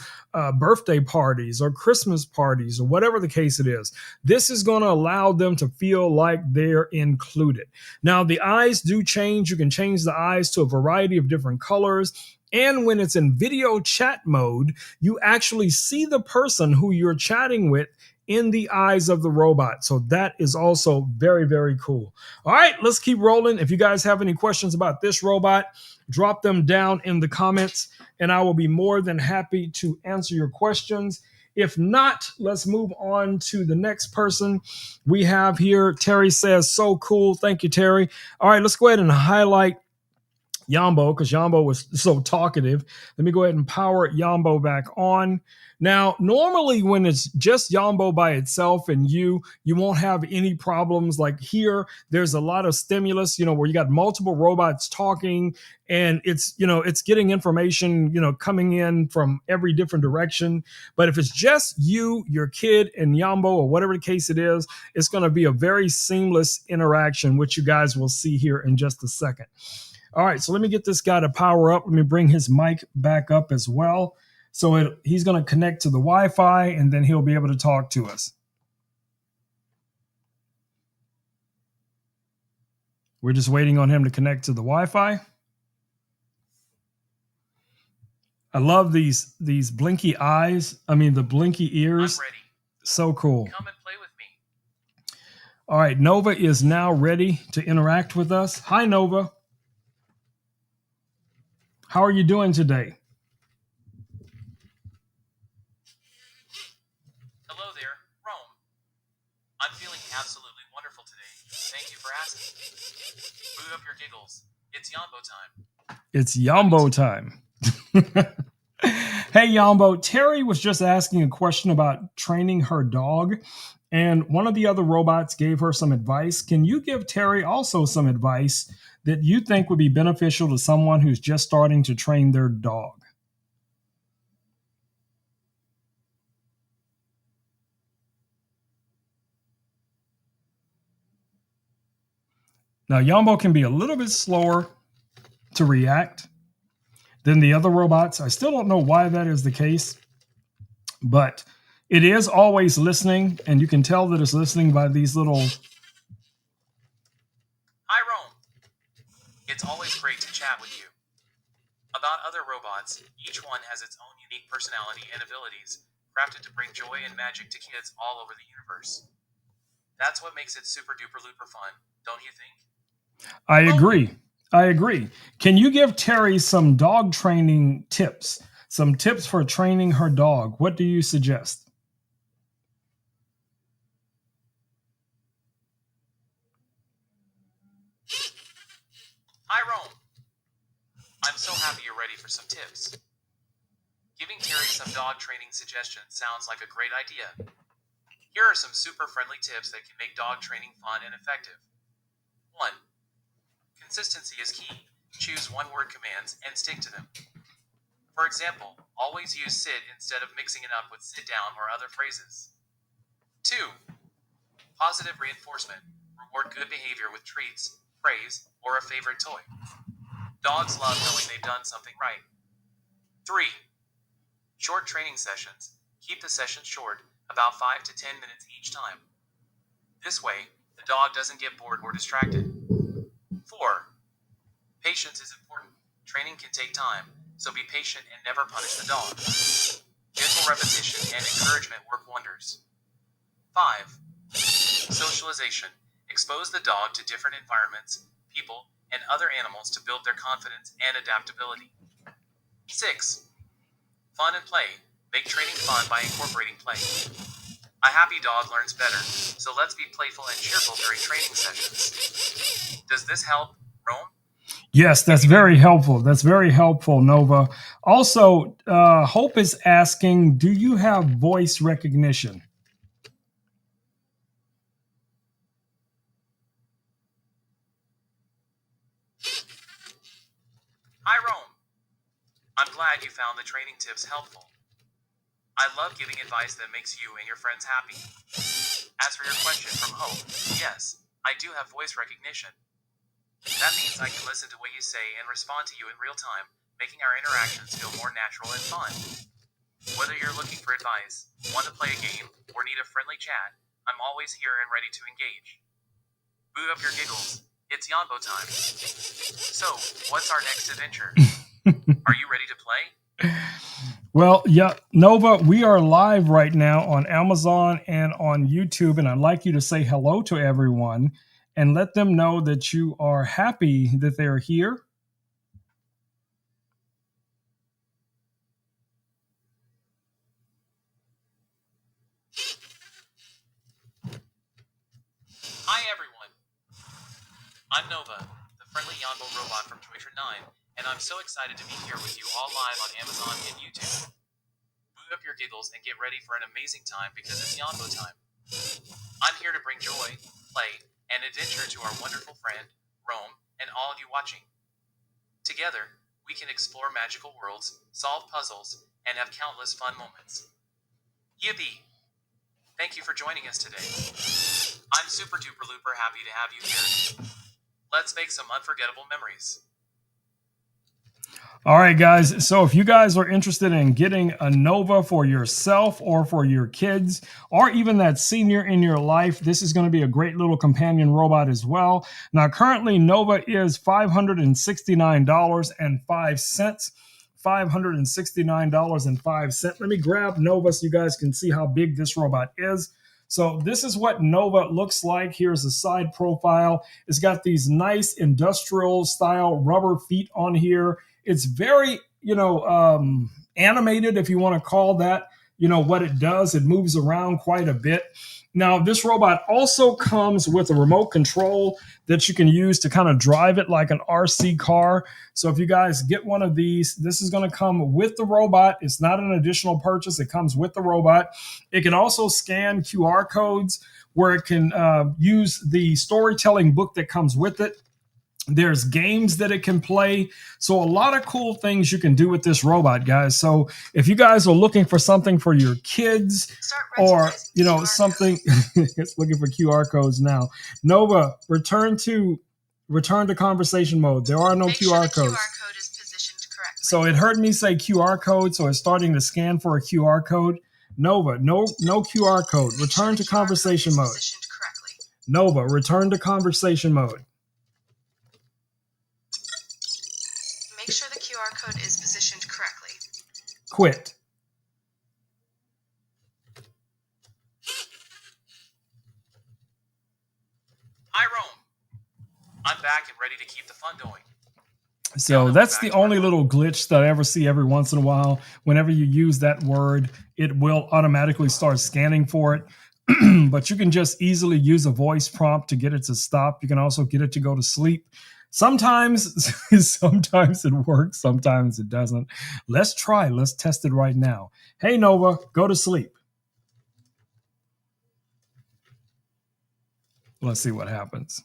birthday parties or Christmas parties or whatever the case it is. This is going to allow them to feel like they're included. Now, the eyes do change. You can change the eyes to a variety of different colors. And when it's in video chat mode, you actually see the person who you're chatting with in the eyes of the robot. So that is also very, very cool. All right, let's keep rolling. If you guys have any questions about this robot, drop them down in the comments, and I will be more than happy to answer your questions. If not, let's move on to the next person we have here. Terry says, so cool. Thank you, Terry. All right, let's go ahead and highlight Yambo, because Yambo was so talkative. Let me go ahead and power Yambo back on. Now, normally when it's just Yambo by itself and you won't have any problems. Like here, there's a lot of stimulus, where you got multiple robots talking and it's getting information, coming in from every different direction. But if it's just you, your kid, and Yambo, or whatever the case it is, it's going to be a very seamless interaction, which you guys will see here in just a second. All right, so let me get this guy to power up. Let me bring his mic back up as well. So he's going to connect to the Wi-Fi, and then he'll be able to talk to us. We're just waiting on him to connect to the Wi-Fi. I love these blinky eyes. I mean, the blinky ears. I'm ready. So cool. Come and play with me. All right, Nova is now ready to interact with us. Hi, Nova. How are you doing today? Hello there, Rome. I'm feeling absolutely wonderful today. Thank you for asking. Boot up your giggles. It's Yambo time. It's Yambo time. Hey, Yambo. Terry was just asking a question about training her dog, and one of the other robots gave her some advice. Can you give Terry also some advice that you think would be beneficial to someone who's just starting to train their dog? Now, Yambo can be a little bit slower to react than the other robots. I still don't know why that is the case, but it is always listening, and you can tell that it's listening by these little... Hi, Rome. It's always great to chat with you. About other robots, each one has its own unique personality and abilities, crafted to bring joy and magic to kids all over the universe. That's what makes it super duper looper fun, don't you think? I agree. Can you give Terry some dog training tips? Some tips for training her dog. What do you suggest? Hi, Rome. I'm so happy you're ready for some tips. Giving Terry some dog training suggestions sounds like a great idea. Here are some super friendly tips that can make dog training fun and effective. 1. Consistency is key. Choose one-word commands and stick to them. For example, always use sit instead of mixing it up with sit down or other phrases. 2. Positive reinforcement. Reward good behavior with treats, praise, or a favorite toy. Dogs love knowing they've done something right. 3. Short training sessions. Keep the sessions short, about 5 to 10 minutes each time. This way, the dog doesn't get bored or distracted. 4. Patience is important. Training can take time, so be patient and never punish the dog. Gentle repetition and encouragement work wonders. 5. Socialization. Expose the dog to different environments, people, and other animals to build their confidence and adaptability. 6. Fun and play. Make training fun by incorporating play. A happy dog learns better, so let's be playful and cheerful during training sessions. Does this help, Rome? Yes, that's very helpful. That's very helpful, Nova. Also, Hope is asking, do you have voice recognition? Hi, Rome. I'm glad you found the training tips helpful. I love giving advice that makes you and your friends happy. As for your question from Hope, yes, I do have voice recognition. That means I can listen to what you say and respond to you in real time, making our interactions feel more natural and fun. Whether you're looking for advice, want to play a game, or need a friendly chat, I'm always here and ready to engage. Boot up your giggles. It's Yambo time. So, what's our next adventure? Are you ready to play? Well, yeah, Nova, we are live right now on Amazon and on YouTube, and I'd like you to say hello to everyone and let them know that you are happy that they're here. Hi, everyone. I'm Nova, the a friendly Yonbo robot from Twitter 9, and I'm so excited to be here with you all live on Amazon and YouTube. Boot up your giggles and get ready for an amazing time because it's Yonbo time. I'm here to bring joy, play, and adventure to our wonderful friend, Rome, and all of you watching. Together, we can explore magical worlds, solve puzzles, and have countless fun moments. Yippee! Thank you for joining us today. I'm super duper looper happy to have you here. Let's make some unforgettable memories. All right, guys. So if you guys are interested in getting a Nova for yourself or for your kids, or even that senior in your life, this is going to be a great little companion robot as well. Now, currently, Nova is $569.05. $569.05. Let me grab Nova so you guys can see how big this robot is. So this is what Nova looks like. Here's the side profile. It's got these nice industrial style rubber feet on here. It's very, animated, if you want to call that, what it does. It moves around quite a bit. Now, this robot also comes with a remote control that you can use to kind of drive it like an RC car. So if you guys get one of these, this is going to come with the robot. It's not an additional purchase. It comes with the robot. It can also scan QR codes where it can use the storytelling book that comes with it. There's games that it can play. So a lot of cool things you can do with this robot, guys. So if you guys are looking for something for your kids or, something, it's looking for QR codes now. Nova, return to conversation mode. There are no QR codes. So it heard me say QR code, so it's starting to scan for a QR code. Nova, no QR code. Return to conversation mode. Nova, return to conversation mode. Make sure the QR code is positioned correctly. Quit. Hi, Rome. I'm back and ready to keep the fun going. So that's the only little glitch that I ever see every once in a while. Whenever you use that word, it will automatically start scanning for it. But you can just easily use a voice prompt to get it to stop. You can also get it to go to sleep. Sometimes it works, sometimes it doesn't. Let's test it right now. Hey, Nova, go to sleep. Let's see what happens.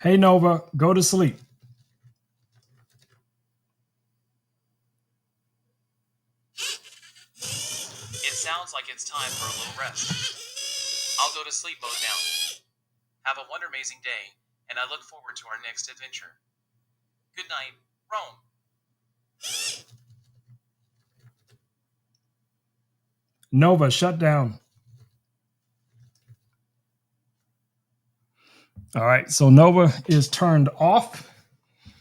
Hey, Nova, go to sleep. It sounds like it's time for a little rest. I'll go to sleep mode now. Have a amazing day, and I look forward to our next adventure. Good night, Rome. Nova, shut down. All right, so Nova is turned off.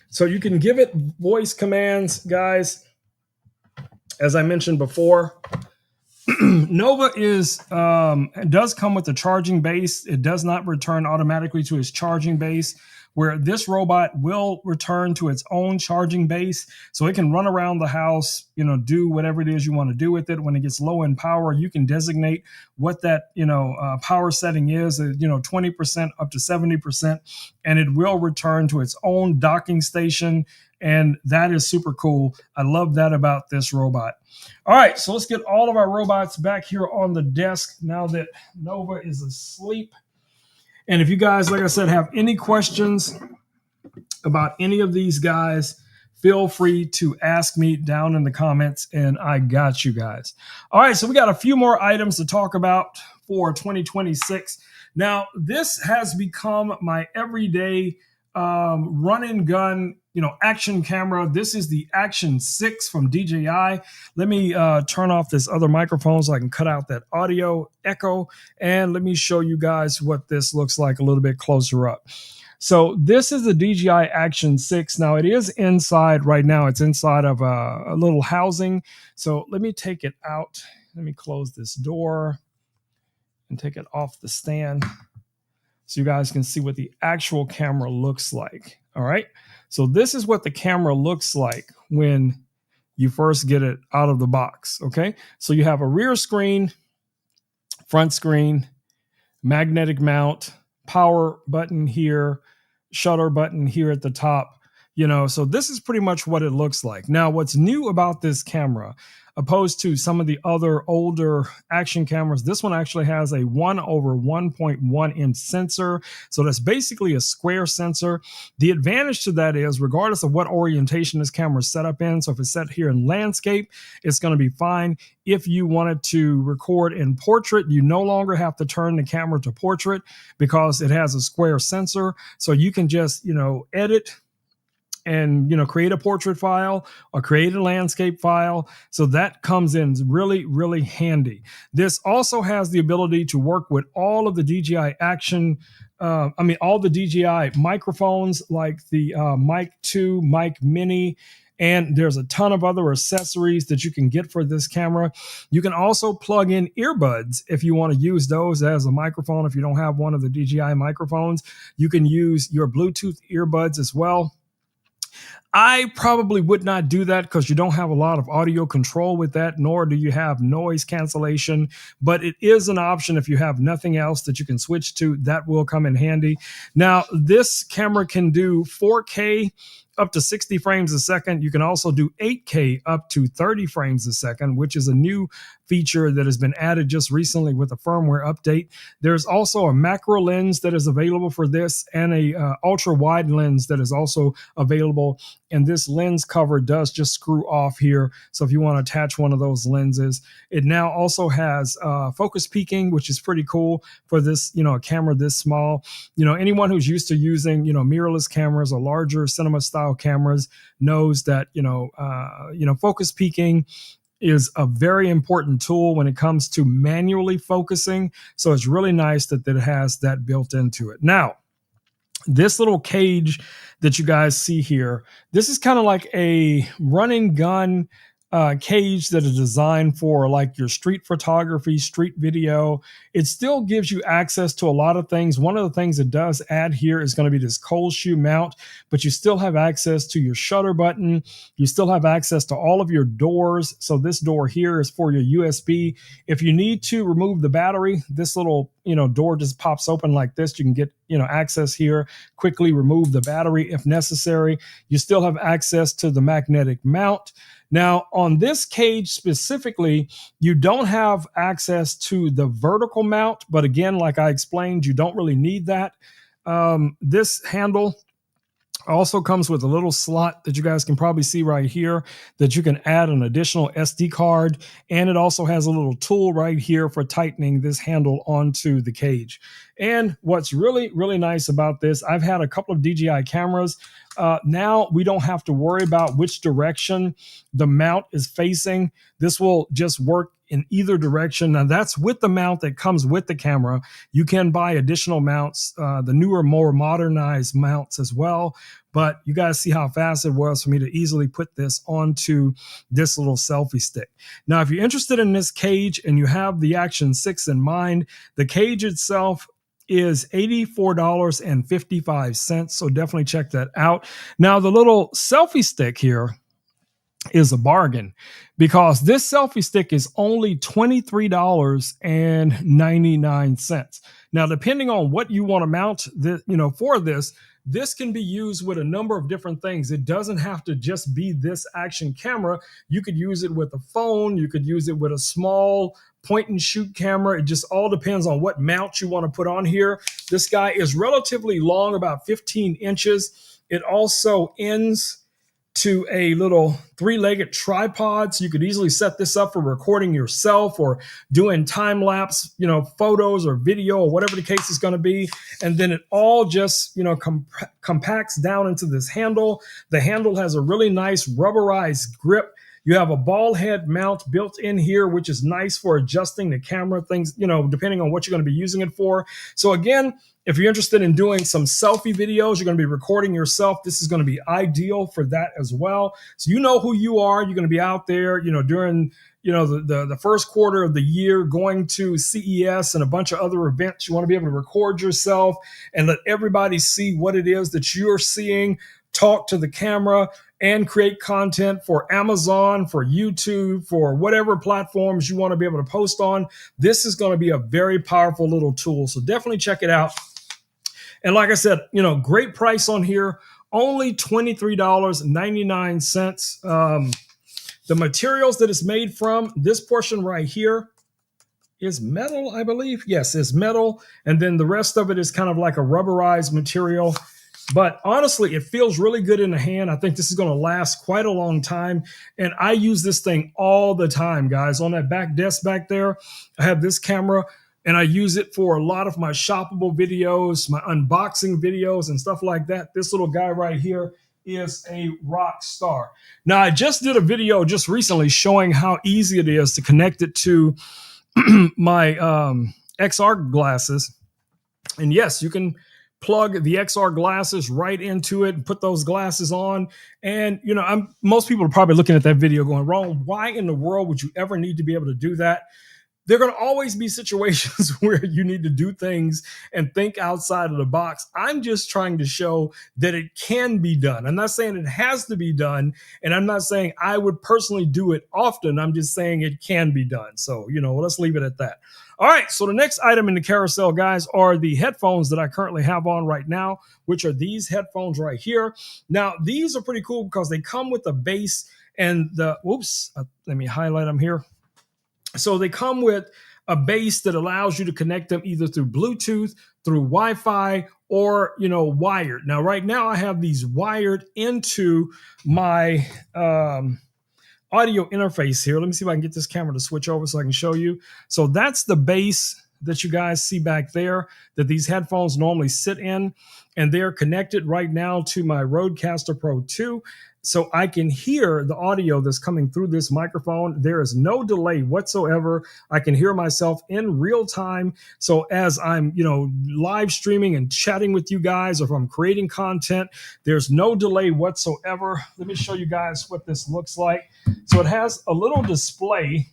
So you can give it voice commands, guys. As I mentioned before, Nova does come with a charging base. It does not return automatically to its charging base, where this robot will return to its own charging base. So it can run around the house, do whatever it is you want to do with it. When it gets low in power, you can designate what that, power setting is, 20% up to 70%, and it will return to its own docking station. And that is super cool. I love that about this robot. All right, so let's get all of our robots back here on the desk now that Nova is asleep. And if you guys, like I said, have any questions about any of these guys, feel free to ask me down in the comments, and I got you guys. All right, so we got a few more items to talk about for 2026. Now, this has become my everyday run and gun, action camera. This is the Action 6 from DJI. Let me turn off this other microphone so I can cut out that audio echo. And let me show you guys what this looks like a little bit closer up. So this is the DJI Action 6. Now it is inside right now. It's inside of a little housing. So let me take it out. Let me close this door and take it off the stand so you guys can see what the actual camera looks like. All right. So this is what the camera looks like when you first get it out of the box. Okay. So you have a rear screen, front screen, magnetic mount, power button here, shutter button here at the top. So this is pretty much what it looks like. Now, what's new about this camera, opposed to some of the other older action cameras, this one actually has a 1/1.1 inch sensor. So that's basically a square sensor. The advantage to that is, regardless of what orientation this camera is set up in, so if it's set here in landscape, it's going to be fine. If you wanted to record in portrait, you no longer have to turn the camera to portrait because it has a square sensor. So you can just, edit and create a portrait file or create a landscape file. So that comes in really, really handy. This also has the ability to work with all of the DJI action, all the DJI microphones, like the Mic 2, Mic Mini, and there's a ton of other accessories that you can get for this camera. You can also plug in earbuds if you want to use those as a microphone. If you don't have one of the DJI microphones, you can use your Bluetooth earbuds as well. I probably would not do that because you don't have a lot of audio control with that, nor do you have noise cancellation, but it is an option if you have nothing else that you can switch to. That will come in handy. Now, this camera can do 4K up to 60 frames a second. You can also do 8K up to 30 frames a second, which is a new feature that has been added just recently with a firmware update. There's also a macro lens that is available for this, and a ultra wide lens that is also available. And this lens cover does just screw off here. So if you want to attach one of those lenses, it now also has focus peaking, which is pretty cool for this, a camera this small. Anyone who's used to using, mirrorless cameras or larger cinema style cameras knows that, focus peaking is a very important tool when it comes to manually focusing. So it's really nice that it has that built into it. Now, this little cage that you guys see here, this is kind of like a run and gun cage that is designed for like your street photography, street video. It still gives you access to a lot of things. One of the things it does add here is going to be this cold shoe mount, but you still have access to your shutter button. You still have access to all of your doors. So this door here is for your USB. If you need to remove the battery, this little door just pops open like this. You can get access here, quickly remove the battery if necessary. You still have access to the magnetic mount. Now, on this cage specifically, you don't have access to the vertical mount, but again, like I explained, you don't really need that. This handle also comes with a little slot that you guys can probably see right here that you can add an additional SD card. And it also has a little tool right here for tightening this handle onto the cage. And what's really, really nice about this, I've had a couple of DJI cameras. Now we don't have to worry about which direction the mount is facing. This will just work in either direction. Now that's with the mount that comes with the camera. You can buy additional mounts, the newer, more modernized mounts as well. But you guys see how fast it was for me to easily put this onto this little selfie stick. Now, if you're interested in this cage and you have the Action 6 in mind, the cage itself is $84.55. So definitely check that out. Now, the little selfie stick here is a bargain because this selfie stick is only $23.99. Now, depending on what you want to mount for this can be used with a number of different things. It doesn't have to just be this action camera. You could use it with a phone. You could use it with a small point and shoot camera. It just all depends on what mount you want to put on here. This guy is relatively long, about 15 inches. It also ends to a little 3-legged tripod. So you could easily set this up for recording yourself or doing time lapse, photos or video or whatever the case is going to be. And then it all just, compacts down into this handle. The handle has a really nice rubberized grip. You have a ball head mount built in here, which is nice for adjusting the camera things, depending on what you're going to be using it for. So again, if you're interested in doing some selfie videos, you're going to be recording yourself. This is going to be ideal for that as well. So you know who you are. You're going to be out there, during the first quarter of the year, going to CES and a bunch of other events. You want to be able to record yourself and let everybody see what it is that you're seeing, talk to the camera, and create content for Amazon, for YouTube, for whatever platforms you want to be able to post on. This is going to be a very powerful little tool. So definitely check it out. And like I said, great price on here, only $23.99. The materials that it's made from, this portion right here is metal, I believe. Yes, it's metal. And then the rest of it is kind of like a rubberized material. But honestly, it feels really good in the hand. I think this is going to last quite a long time. And I use this thing all the time, guys. On that back desk back there, I have this camera, and I use it for a lot of my shoppable videos, my unboxing videos, and stuff like that. This little guy right here is a rock star. Now, I just did a video just recently showing how easy it is to connect it to my XR glasses. And yes, you can plug the XR glasses right into it and put those glasses on. And, most people are probably looking at that video going, Ron, why in the world would you ever need to be able to do that? There are going to always be situations where you need to do things and think outside of the box. I'm just trying to show that it can be done. I'm not saying it has to be done, and I'm not saying I would personally do it often. I'm just saying it can be done. So, let's leave it at that. All right, so the next item in the carousel, guys, are the headphones that I currently have on right now, which are these headphones right here. Now, these are pretty cool because they come with a bass and let me highlight them here. So they come with a base that allows you to connect them either through Bluetooth, through Wi-Fi, or, wired. Now, right now I have these wired into my audio interface here. Let me see if I can get this camera to switch over so I can show you. So that's the base that you guys see back there that these headphones normally sit in, and they're connected right now to my Rodecaster Pro 2. So I can hear the audio that's coming through this microphone. There is no delay whatsoever. I can hear myself in real time. So as I'm, live streaming and chatting with you guys, or if I'm creating content, there's no delay whatsoever. Let me show you guys what this looks like. So it has a little display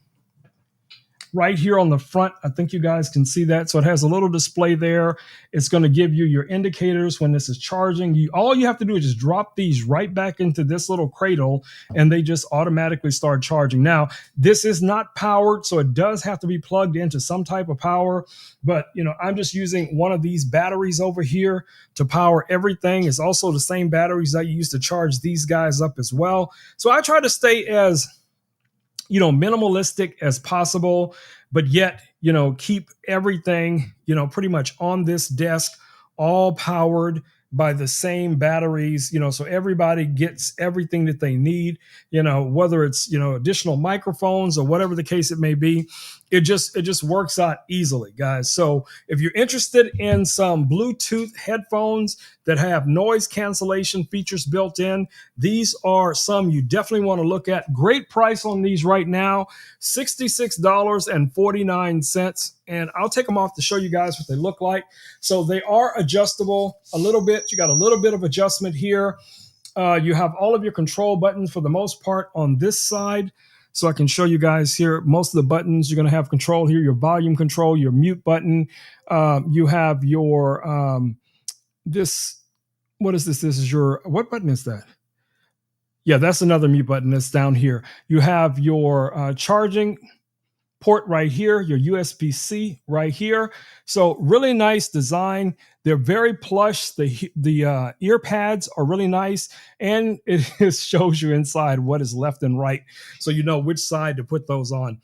right here on the front. I think you guys can see that. So it has a little display there. It's going to give you your indicators when this is charging. All you have to do is just drop these right back into this little cradle, and they just automatically start charging. Now, this is not powered, so it does have to be plugged into some type of power. But, I'm just using one of these batteries over here to power everything. It's also the same batteries that you use to charge these guys up as well. So I try to stay as minimalistic as possible, but yet, keep everything, pretty much on this desk, all powered by the same batteries, so everybody gets everything that they need, whether it's, additional microphones or whatever the case it may be. It just works out easily, guys. So if you're interested in some Bluetooth headphones that have noise cancellation features built in, these are some you definitely want to look at. Great price on these right now, $66.49. And I'll take them off to show you guys what they look like. So they are adjustable a little bit. You got a little bit of adjustment here. You have all of your control buttons for the most part on this side. So I can show you guys here, most of the buttons, you're going to have control here, your volume control, your mute button. You have your, what is this? This is your, what button is that? Yeah, that's another mute button that's down here. You have your charging port right here, your USB-C right here. So really nice design. They're very plush. The ear pads are really nice, and it shows you inside what is left and right, so you know which side to put those on.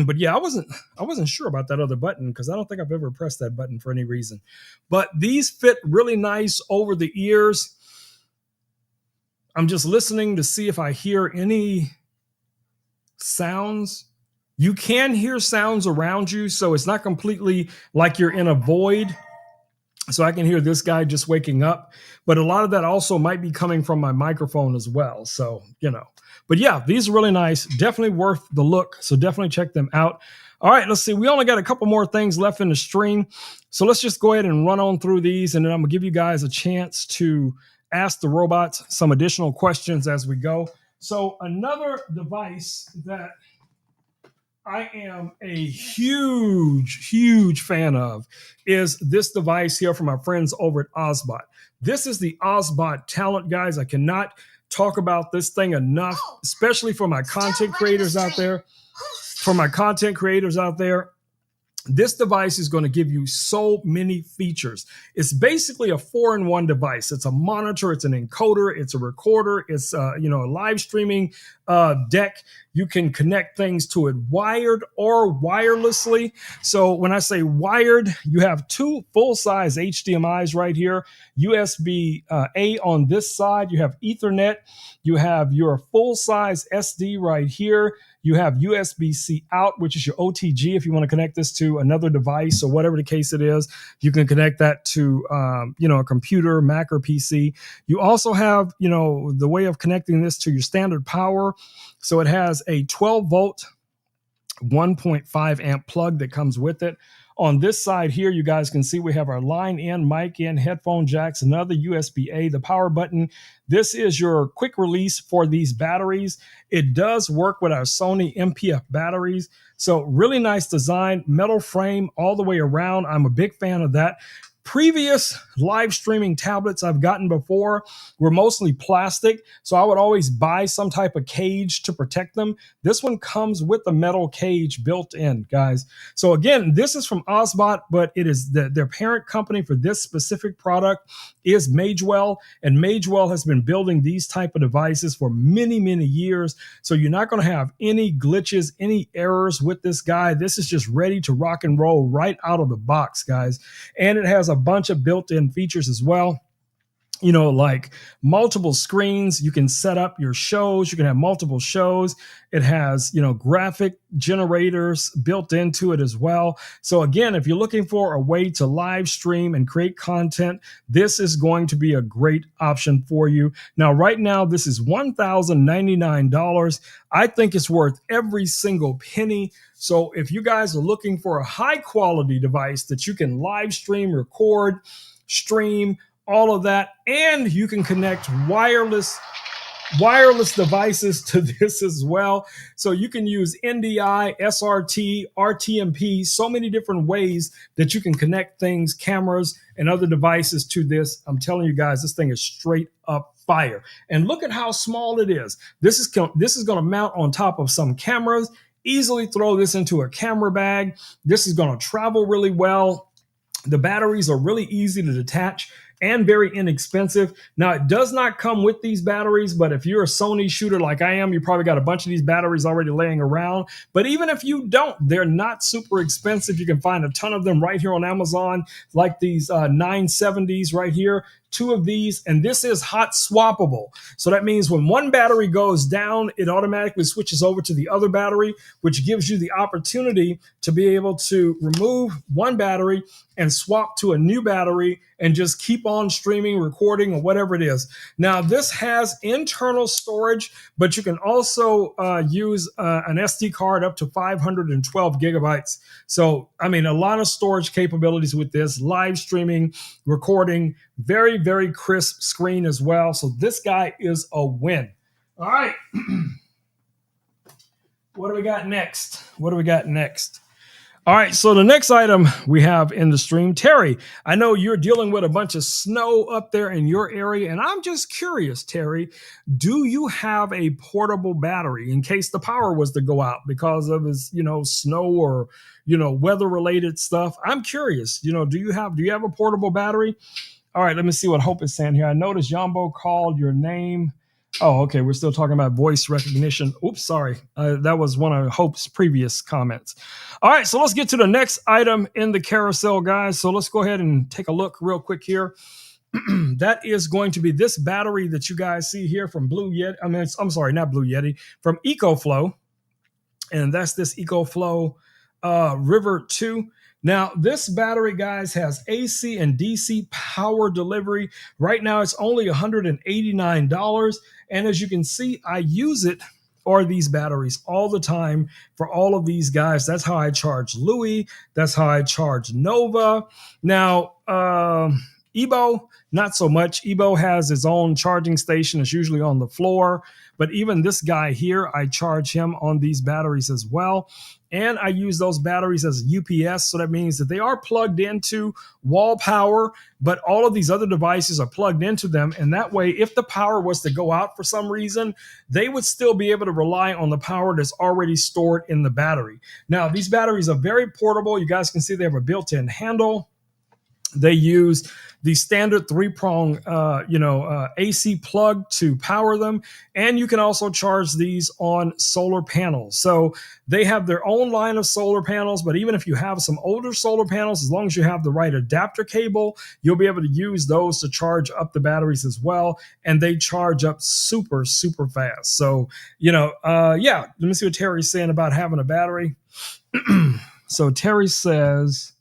But yeah, I wasn't sure about that other button because I don't think I've ever pressed that button for any reason. But these fit really nice over the ears. I'm just listening to see if I hear any sounds. You can hear sounds around you, so it's not completely like you're in a void. So I can hear this guy just waking up, but a lot of that also might be coming from my microphone as well. So, but yeah, these are really nice. Definitely worth the look. So definitely check them out. All right, let's see. We only got a couple more things left in the stream. So let's just go ahead and run on through these, and then I'm gonna give you guys a chance to ask the robots some additional questions as we go. So another device that I am a huge fan of is this device here from our friends over at Ozbot. This is the Ozbot Talent, guys. I cannot talk about this thing enough, especially for my content creators out there. This device is going to give you so many features. It's basically a 4-in-1 device. It's a monitor, it's an encoder, it's a recorder, it's a live streaming deck. You can connect things to it wired or wirelessly. So when I say wired, you have two full-size HDMIs right here, USB A on this side, you have Ethernet, you have your full-size SD right here. You have USB-C out, which is your OTG. If you want to connect this to another device or whatever the case it is, you can connect that to, a computer, Mac or PC. You also have, the way of connecting this to your standard power. So it has a 12-volt 1.5 amp plug that comes with it. On this side here, you guys can see we have our line in, mic in, headphone jacks, another USB-A, the power button. This is your quick release for these batteries. It does work with our Sony MPF batteries. So really nice design, metal frame all the way around. I'm a big fan of that. Previous live streaming tablets I've gotten before were mostly plastic, so I would always buy some type of cage to protect them. This one comes with the metal cage built in, guys. So again, this is from Osbot, but it is their parent company for this specific product is Magewell, and Magewell has been building these type of devices for many, many years. So you're not going to have any glitches, any errors with this guy. This is just ready to rock and roll right out of the box, guys. And it has a bunch of built-in features as well. Like multiple screens. You can set up your shows. You can have multiple shows. It has, graphic generators built into it as well. So again, if you're looking for a way to live stream and create content, this is going to be a great option for you. Now, right now, this is $1,099. I think it's worth every single penny. So if you guys are looking for a high quality device that you can live stream, record, stream, all of that, and you can connect wireless devices to this as well. So you can use NDI, SRT, RTMP, so many different ways that you can connect things, cameras, and other devices to this. I'm telling you guys, this thing is straight up fire. And look at how small it is. This is going to mount on top of some cameras. Easily throw this into a camera bag. This is going to travel really well. The batteries are really easy to detach and very inexpensive. Now, it does not come with these batteries, but if you're a Sony shooter like I am, you probably got a bunch of these batteries already laying around. But even if you don't, they're not super expensive. You can find a ton of them right here on Amazon, like these 970s right here. 2 of these, and this is hot swappable. So that means when one battery goes down, it automatically switches over to the other battery, which gives you the opportunity to be able to remove one battery and swap to a new battery and just keep on streaming, recording, or whatever it is. Now, this has internal storage, but you can also use an SD card up to 512 gigabytes. So, a lot of storage capabilities with this, live streaming, recording, very, very crisp screen as well. So this guy is a win. All right. What do we got next? All right, so the next item we have in the stream, Terry, I know you're dealing with a bunch of snow up there in your area, and I'm just curious, Terry, do you have a portable battery in case the power was to go out because of his, snow or, weather-related stuff? I'm curious, do you have a portable battery? All right, let me see what Hope is saying here. I noticed Yambo called your name. Oh, okay. We're still talking about voice recognition. Oops, sorry. That was one of Hope's previous comments. All right, so let's get to the next item in the carousel, guys. So let's go ahead and take a look real quick here. That is going to be this battery that you guys see here from Blue Yeti. I'm sorry, not Blue Yeti, from EcoFlow. And that's this EcoFlow River 2. Now, this battery, guys, has AC and DC power delivery. Right now, it's only $189. And as you can see, I use it or these batteries all the time for all of these guys. That's how I charge Louis. That's how I charge Nova. Now, Ebo, not so much. Ebo has his own charging station. It's usually on the floor. But even this guy here, I charge him on these batteries as well. And I use those batteries as UPS. So that means that they are plugged into wall power, but all of these other devices are plugged into them. And that way, if the power was to go out for some reason, they would still be able to rely on the power that's already stored in the battery. Now, these batteries are very portable. You guys can see they have a built-in handle. They use the standard three-prong, AC plug to power them, and you can also charge these on solar panels. So they have their own line of solar panels, but even if you have some older solar panels, as long as you have the right adapter cable, you'll be able to use those to charge up the batteries as well, and they charge up super, super fast. So, let me see what Terry's saying about having a battery. So Terry says,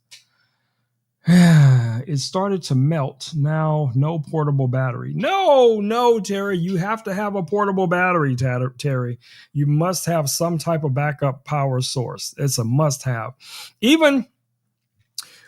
it started to melt. Now, no portable battery. No, Terry, you have to have a portable battery, Terry. You must have some type of backup power source. It's a must have. Even,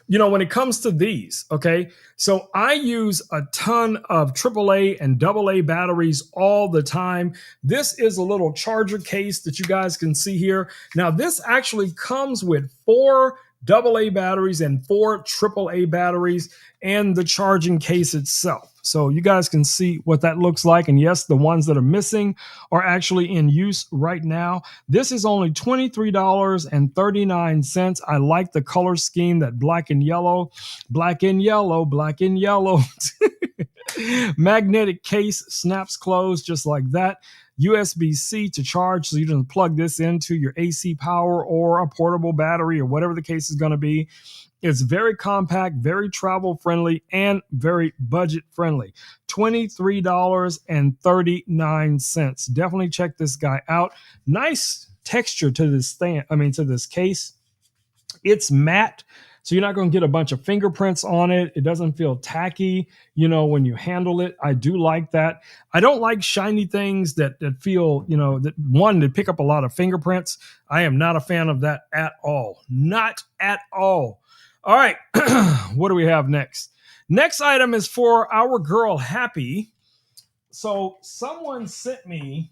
when it comes to these, okay? So I use a ton of AAA and AA batteries all the time. This is a little charger case that you guys can see here. Now, this actually comes with 4 AA batteries and 4 AAA batteries and the charging case itself. So you guys can see what that looks like. And yes, the ones that are missing are actually in use right now. This is only $23.39. I like the color scheme, that black and yellow, black and yellow, black and yellow. Magnetic case snaps closed just like that. USB-C to charge, so you can plug this into your AC power or a portable battery or whatever the case is going to be. It's very compact, very travel friendly, and very budget friendly. $23.39. Definitely check this guy out. Nice texture to this to this case. It's matte, so you're not going to get a bunch of fingerprints on it. It doesn't feel tacky, when you handle it. I do like that. I don't like shiny things that feel, that pick up a lot of fingerprints. I am not a fan of that at all. Not at all. All right. What do we have next? Next item is for our girl, Happy. So someone sent me,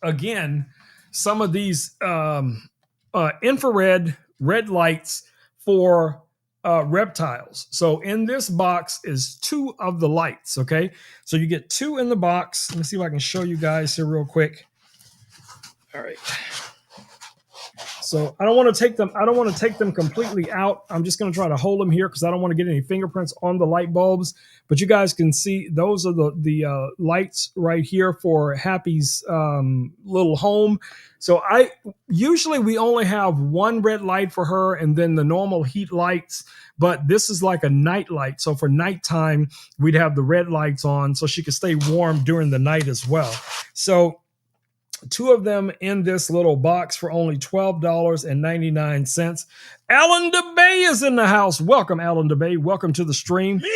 again, some of these infrared red lights for reptiles. So in this box is 2 of the lights. Okay, so you get 2 in the box. Let me see if I can show you guys here real quick. All right. So I don't want to take them completely out. I'm just going to try to hold them here because I don't want to get any fingerprints on the light bulbs. But you guys can see those are the lights right here for Happy's little home. So usually we only have 1 red light for her and then the normal heat lights. But this is like a night light. So for nighttime, we'd have the red lights on so she could stay warm during the night as well. So 2 of them in this little box for only $12.99. Alan DeBay is in the house. Welcome, Alan DeBay. Welcome to the stream. Yeah!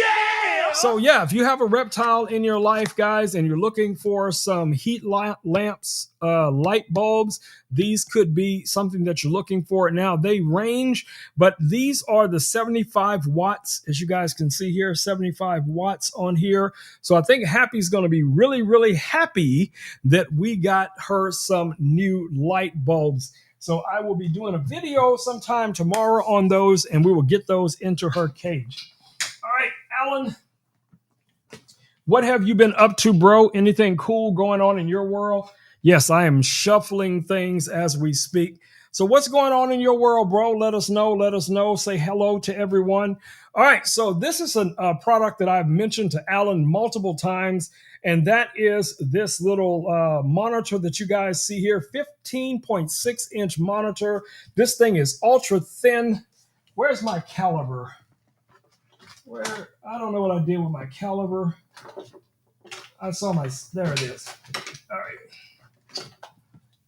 So if you have a reptile in your life, guys, and you're looking for some heat lamps, light bulbs, these could be something that you're looking for. Now, they range, but these are the 75 watts, as you guys can see here, 75 watts on here. So I think Happy's going to be really, really happy that we got her some new light bulbs. So I will be doing a video sometime tomorrow on those, and we will get those into her cage. All right, Alan, what have you been up to, bro? Anything cool going on in your world? Yes, I am shuffling things as we speak. So what's going on in your world, bro? Let us know. Let us know. Say hello to everyone. All right, so this is a product that I've mentioned to Alan multiple times, and that is this little monitor that you guys see here, 15.6-inch monitor. This thing is ultra thin. Where's my caliber? I don't know what I did with my caliber. There it is.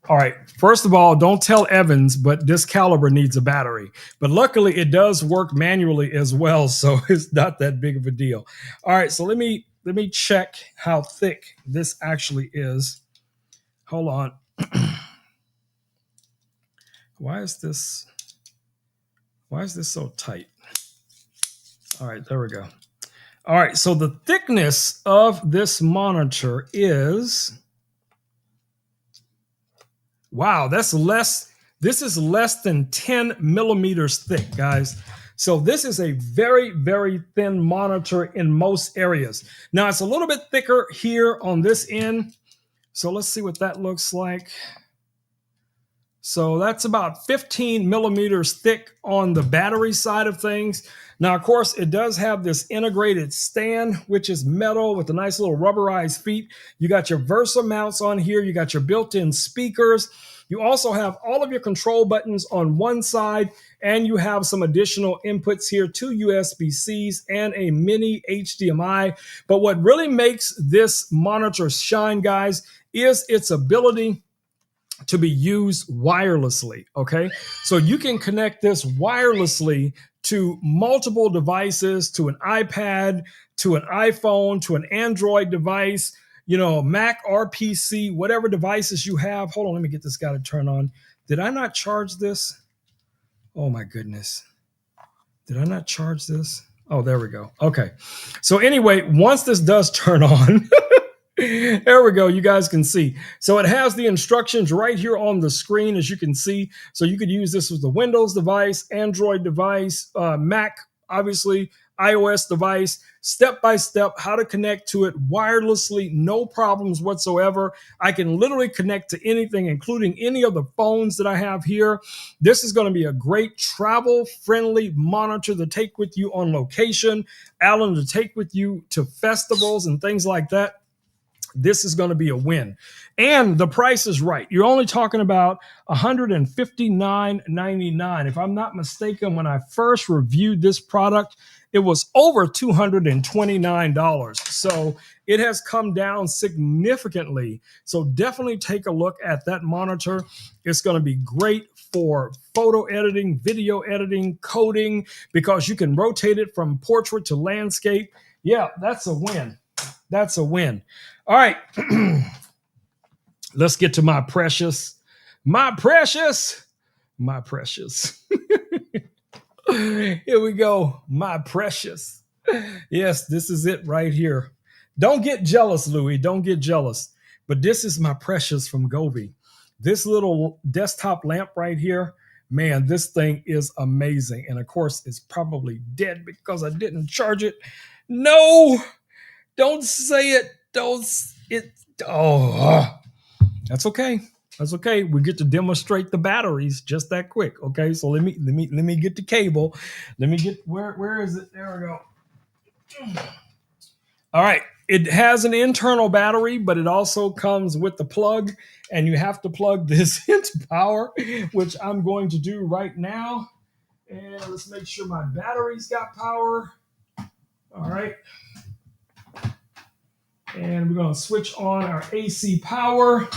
All right. First of all, don't tell Evans, but this caliber needs a battery. But luckily, it does work manually as well, so it's not that big of a deal. All right, so let me check how thick this actually is. Hold on. Why is this so tight? All right, there we go. All right, so the thickness of this monitor is, wow, this is less than 10 millimeters thick, guys. So this is a very, very thin monitor in most areas. Now it's a little bit thicker here on this end. So let's see what that looks like. So that's about 15 millimeters thick on the battery side of things. Now, of course, it does have this integrated stand, which is metal with a nice little rubberized feet. You got your Versa mounts on here. You got your built-in speakers. You also have all of your control buttons on one side, and you have some additional inputs here, 2 USB-Cs and a mini HDMI. But what really makes this monitor shine, guys, is its ability to be used wirelessly. Okay, so you can connect this wirelessly to multiple devices, to an iPad, to an iPhone, to an Android device, you know, Mac or PC, whatever devices you have. Hold on, let me get this guy to turn on. Did I not charge this? Oh my goodness. Did I not charge this? Oh, there we go. Okay. So anyway, once this does turn on, there we go. You guys can see. So it has the instructions right here on the screen, as you can see. So you could use this with the Windows device, Android device, Mac, obviously, iOS device, step by step, how to connect to it wirelessly, no problems whatsoever. I can literally connect to anything, including any of the phones that I have here. This is going to be a great travel-friendly monitor to take with you on location, Alan, to take with you to festivals and things like that. This is going to be a win. And the price is right. You're only talking about $159.99. If I'm not mistaken, when I first reviewed this product, it was over $229. So it has come down significantly. So definitely take a look at that monitor. It's going to be great for photo editing, video editing, coding, because you can rotate it from portrait to landscape. Yeah, that's a win. That's a win. All right. Let's get to my precious. Here we go. My precious. Yes, this is it right here. Don't get jealous, Louis. Don't get jealous. But this is my precious from Govee. This little desktop lamp right here, man, this thing is amazing. And of course, it's probably dead because I didn't charge it. No, don't say it. That's okay. That's okay. We get to demonstrate the batteries just that quick. Okay, so let me get the cable. Let me get where is it? There we go. All right. It has an internal battery, but it also comes with the plug, and you have to plug this into power, which I'm going to do right now. And let's make sure my battery's got power. All right. And we're going to switch on our AC power.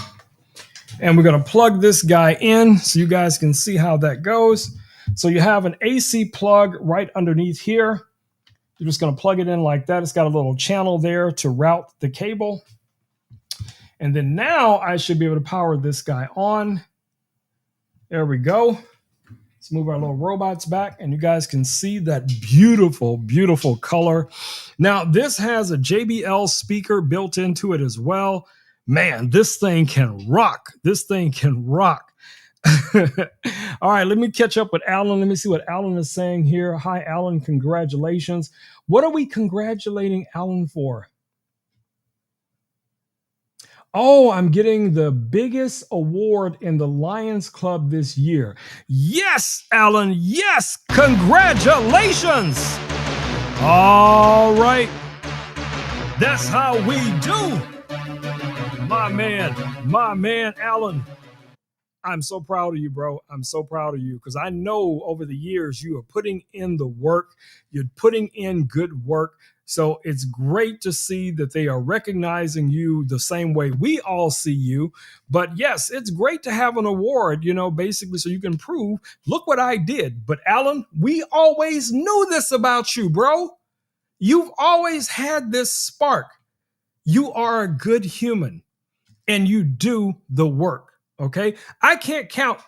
And we're going to plug this guy in so you guys can see how that goes. So you have an AC plug right underneath here. You're just going to plug it in like that. It's got a little channel there to route the cable. And then now I should be able to power this guy on. There we go. Let's move our little robots back, and you guys can see that beautiful, beautiful color. Now, this has a JBL speaker built into it as well. Man, this thing can rock. This thing can rock. All right, let me catch up with Alan. Let me see what Alan is saying here. Hi, Alan. Congratulations. What are we congratulating Alan for? Oh, I'm getting the biggest award in the Lions Club this year. Yes, Alan. Yes. Congratulations. All right. That's how we do. My man, Alan. I'm so proud of you, bro. I'm so proud of you because I know over the years you are putting in the work. You're putting in good work. So it's great to see that they are recognizing you the same way we all see you. But yes, it's great to have an award, you know, basically so you can prove, look what I did. But Alan, we always knew this about you, bro. You've always had this spark. You are a good human and you do the work. Okay. I can't count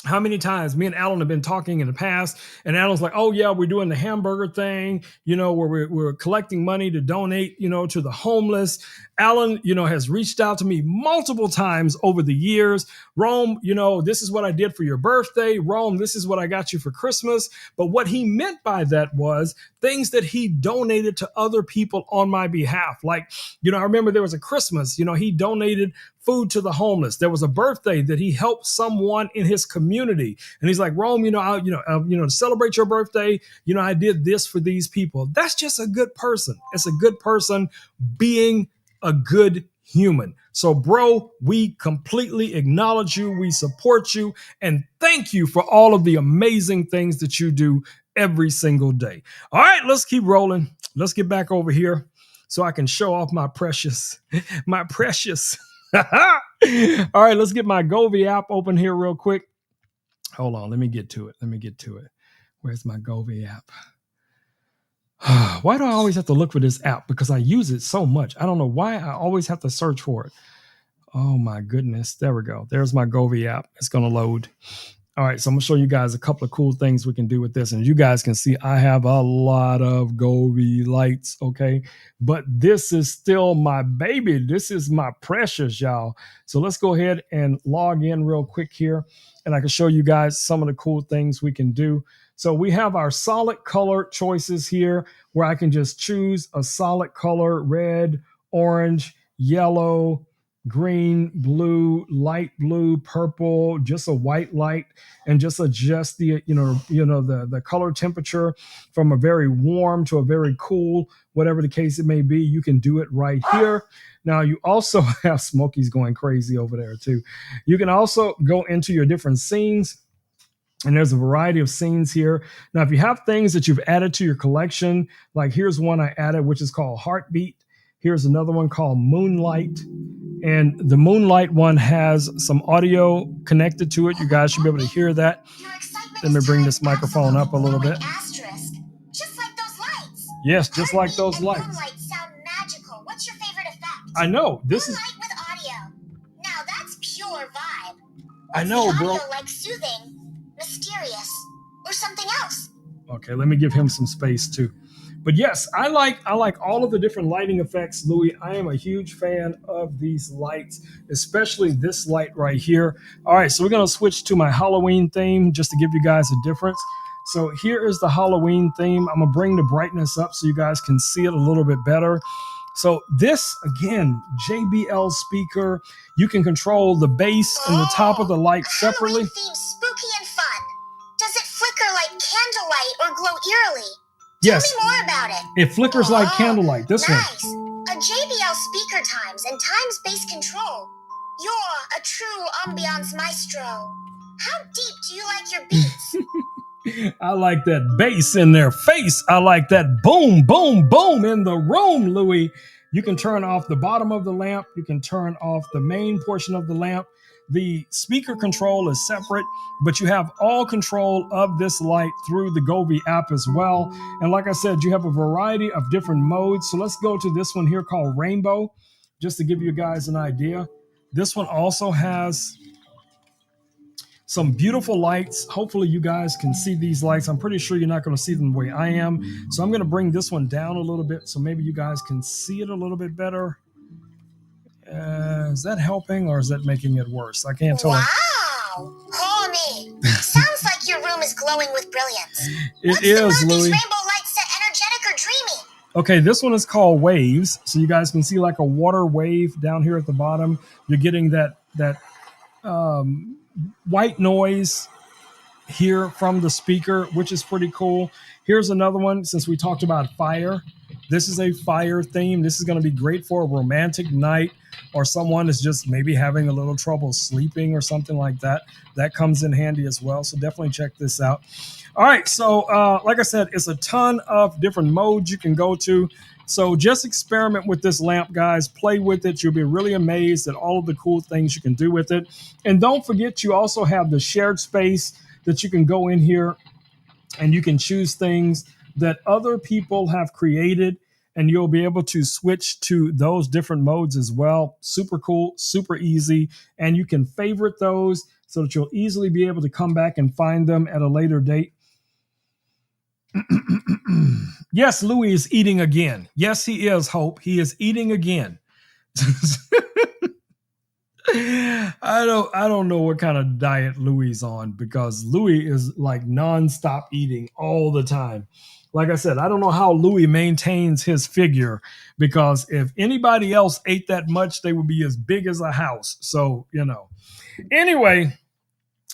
how many times me and Alan have been talking in the past, and Alan's like, oh yeah, we're doing the hamburger thing, where we're collecting money to donate, to the homeless. Alan, has reached out to me multiple times over the years. Rome, this is what I did for your birthday. Rome, this is what I got you for Christmas. But what he meant by that was things that he donated to other people on my behalf. Like, I remember there was a Christmas, he donated food to the homeless. There was a birthday that he helped someone in his community. And he's like, Rome, to celebrate your birthday, I did this for these people. That's just a good person. It's a good person being a good human. So, bro, we completely acknowledge you. We support you. And thank you for all of the amazing things that you do every single day. All right, let's keep rolling. Let's get back over here so I can show off my precious. All right, let's get my Govee app open here real quick. Hold on, let me get to it. Where's my Govee app? Why do I always have to look for this app? Because I use it so much. I don't know why I always have to search for it. Oh my goodness. There we go. There's my Govee app. It's going to load. All right, so I'm going to show you guys a couple of cool things we can do with this. And you guys can see I have a lot of Govee lights, okay? But this is still my baby. This is my precious, y'all. So let's go ahead and log in real quick here, and I can show you guys some of the cool things we can do. So we have our solid color choices here where I can just choose a solid color: red, orange, yellow, green, blue, light blue, purple, just a white light, and just adjust the the color temperature from a very warm to a very cool, whatever the case it may be. You can do it right here. Now you also have Smokey's going crazy over there too. You can also go into your different scenes. And there's a variety of scenes here. Now, if you have things that you've added to your collection, like here's one I added, which is called Heartbeat. Here's another one called Moonlight. And the Moonlight one has some audio connected to it. You guys should be able to hear that. Let me bring this microphone up a little bit. Just like those lights. Yes, just like those lights. Moonlight sound magical. What's your favorite effect? I know. This is Moonlight with audio. Now that's pure vibe. I know, the bro. audio like soothing, mysterious, or something else? Okay, let me give him some space too. But yes, I like all of the different lighting effects, Louis. I am a huge fan of these lights, especially this light right here. All right, so we're going to switch to my Halloween theme just to give you guys a difference. So here is the Halloween theme. I'm going to bring the brightness up so you guys can see it a little bit better. So this, again, JBL speaker. You can control the base and the top of the light separately. Halloween theme, spooky and fun. Does it flicker like candlelight or glow eerily? Yes. Tell me more about it. It flickers like candlelight. This nice. one. A JBL speaker times and time-space control. You're a true ambiance maestro. How deep do you like your beats? I like that bass in their face. I like that boom, boom, boom in the room, Louis. You can turn off the bottom of the lamp. You can turn off the main portion of the lamp. The speaker control is separate, but you have all control of this light through the Govee app as well. And like I said, you have a variety of different modes. So let's go to this one here called Rainbow, just to give you guys an idea. This one also has some beautiful lights. Hopefully you guys can see these lights. I'm pretty sure you're not going to see them the way I am. So I'm going to bring this one down a little bit so maybe you guys can see it a little bit better. Is that helping or is that making it worse? I can't tell. Wow! Honey, sounds like your room is glowing with brilliance. It is, Louis. These rainbow lights set energetic or dreamy? Okay, this one is called Waves. So you guys can see like a water wave down here at the bottom. You're getting that white noise here from the speaker, which is pretty cool. Here's another one. Since we talked about fire, this is a fire theme. This is going to be great for a romantic night, or someone is just maybe having a little trouble sleeping or something like that. That comes in handy as well. So definitely check this out. All right. So like I said, it's a ton of different modes you can go to. So just experiment with this lamp, guys. Play with it. You'll be really amazed at all of the cool things you can do with it. And don't forget, you also have the shared space that you can go in here and you can choose things that other people have created. and you'll be able to switch to those different modes as well. Super cool, super easy, and you can favorite those so that you'll easily be able to come back and find them at a later date. Yes, Louis is eating again. Yes, he is, Hope. He is eating again. I don't know what kind of diet Louis is on, because Louis is like nonstop eating all the time. Like I said, I don't know how Louis maintains his figure, because if anybody else ate that much, they would be as big as a house. So, Anyway,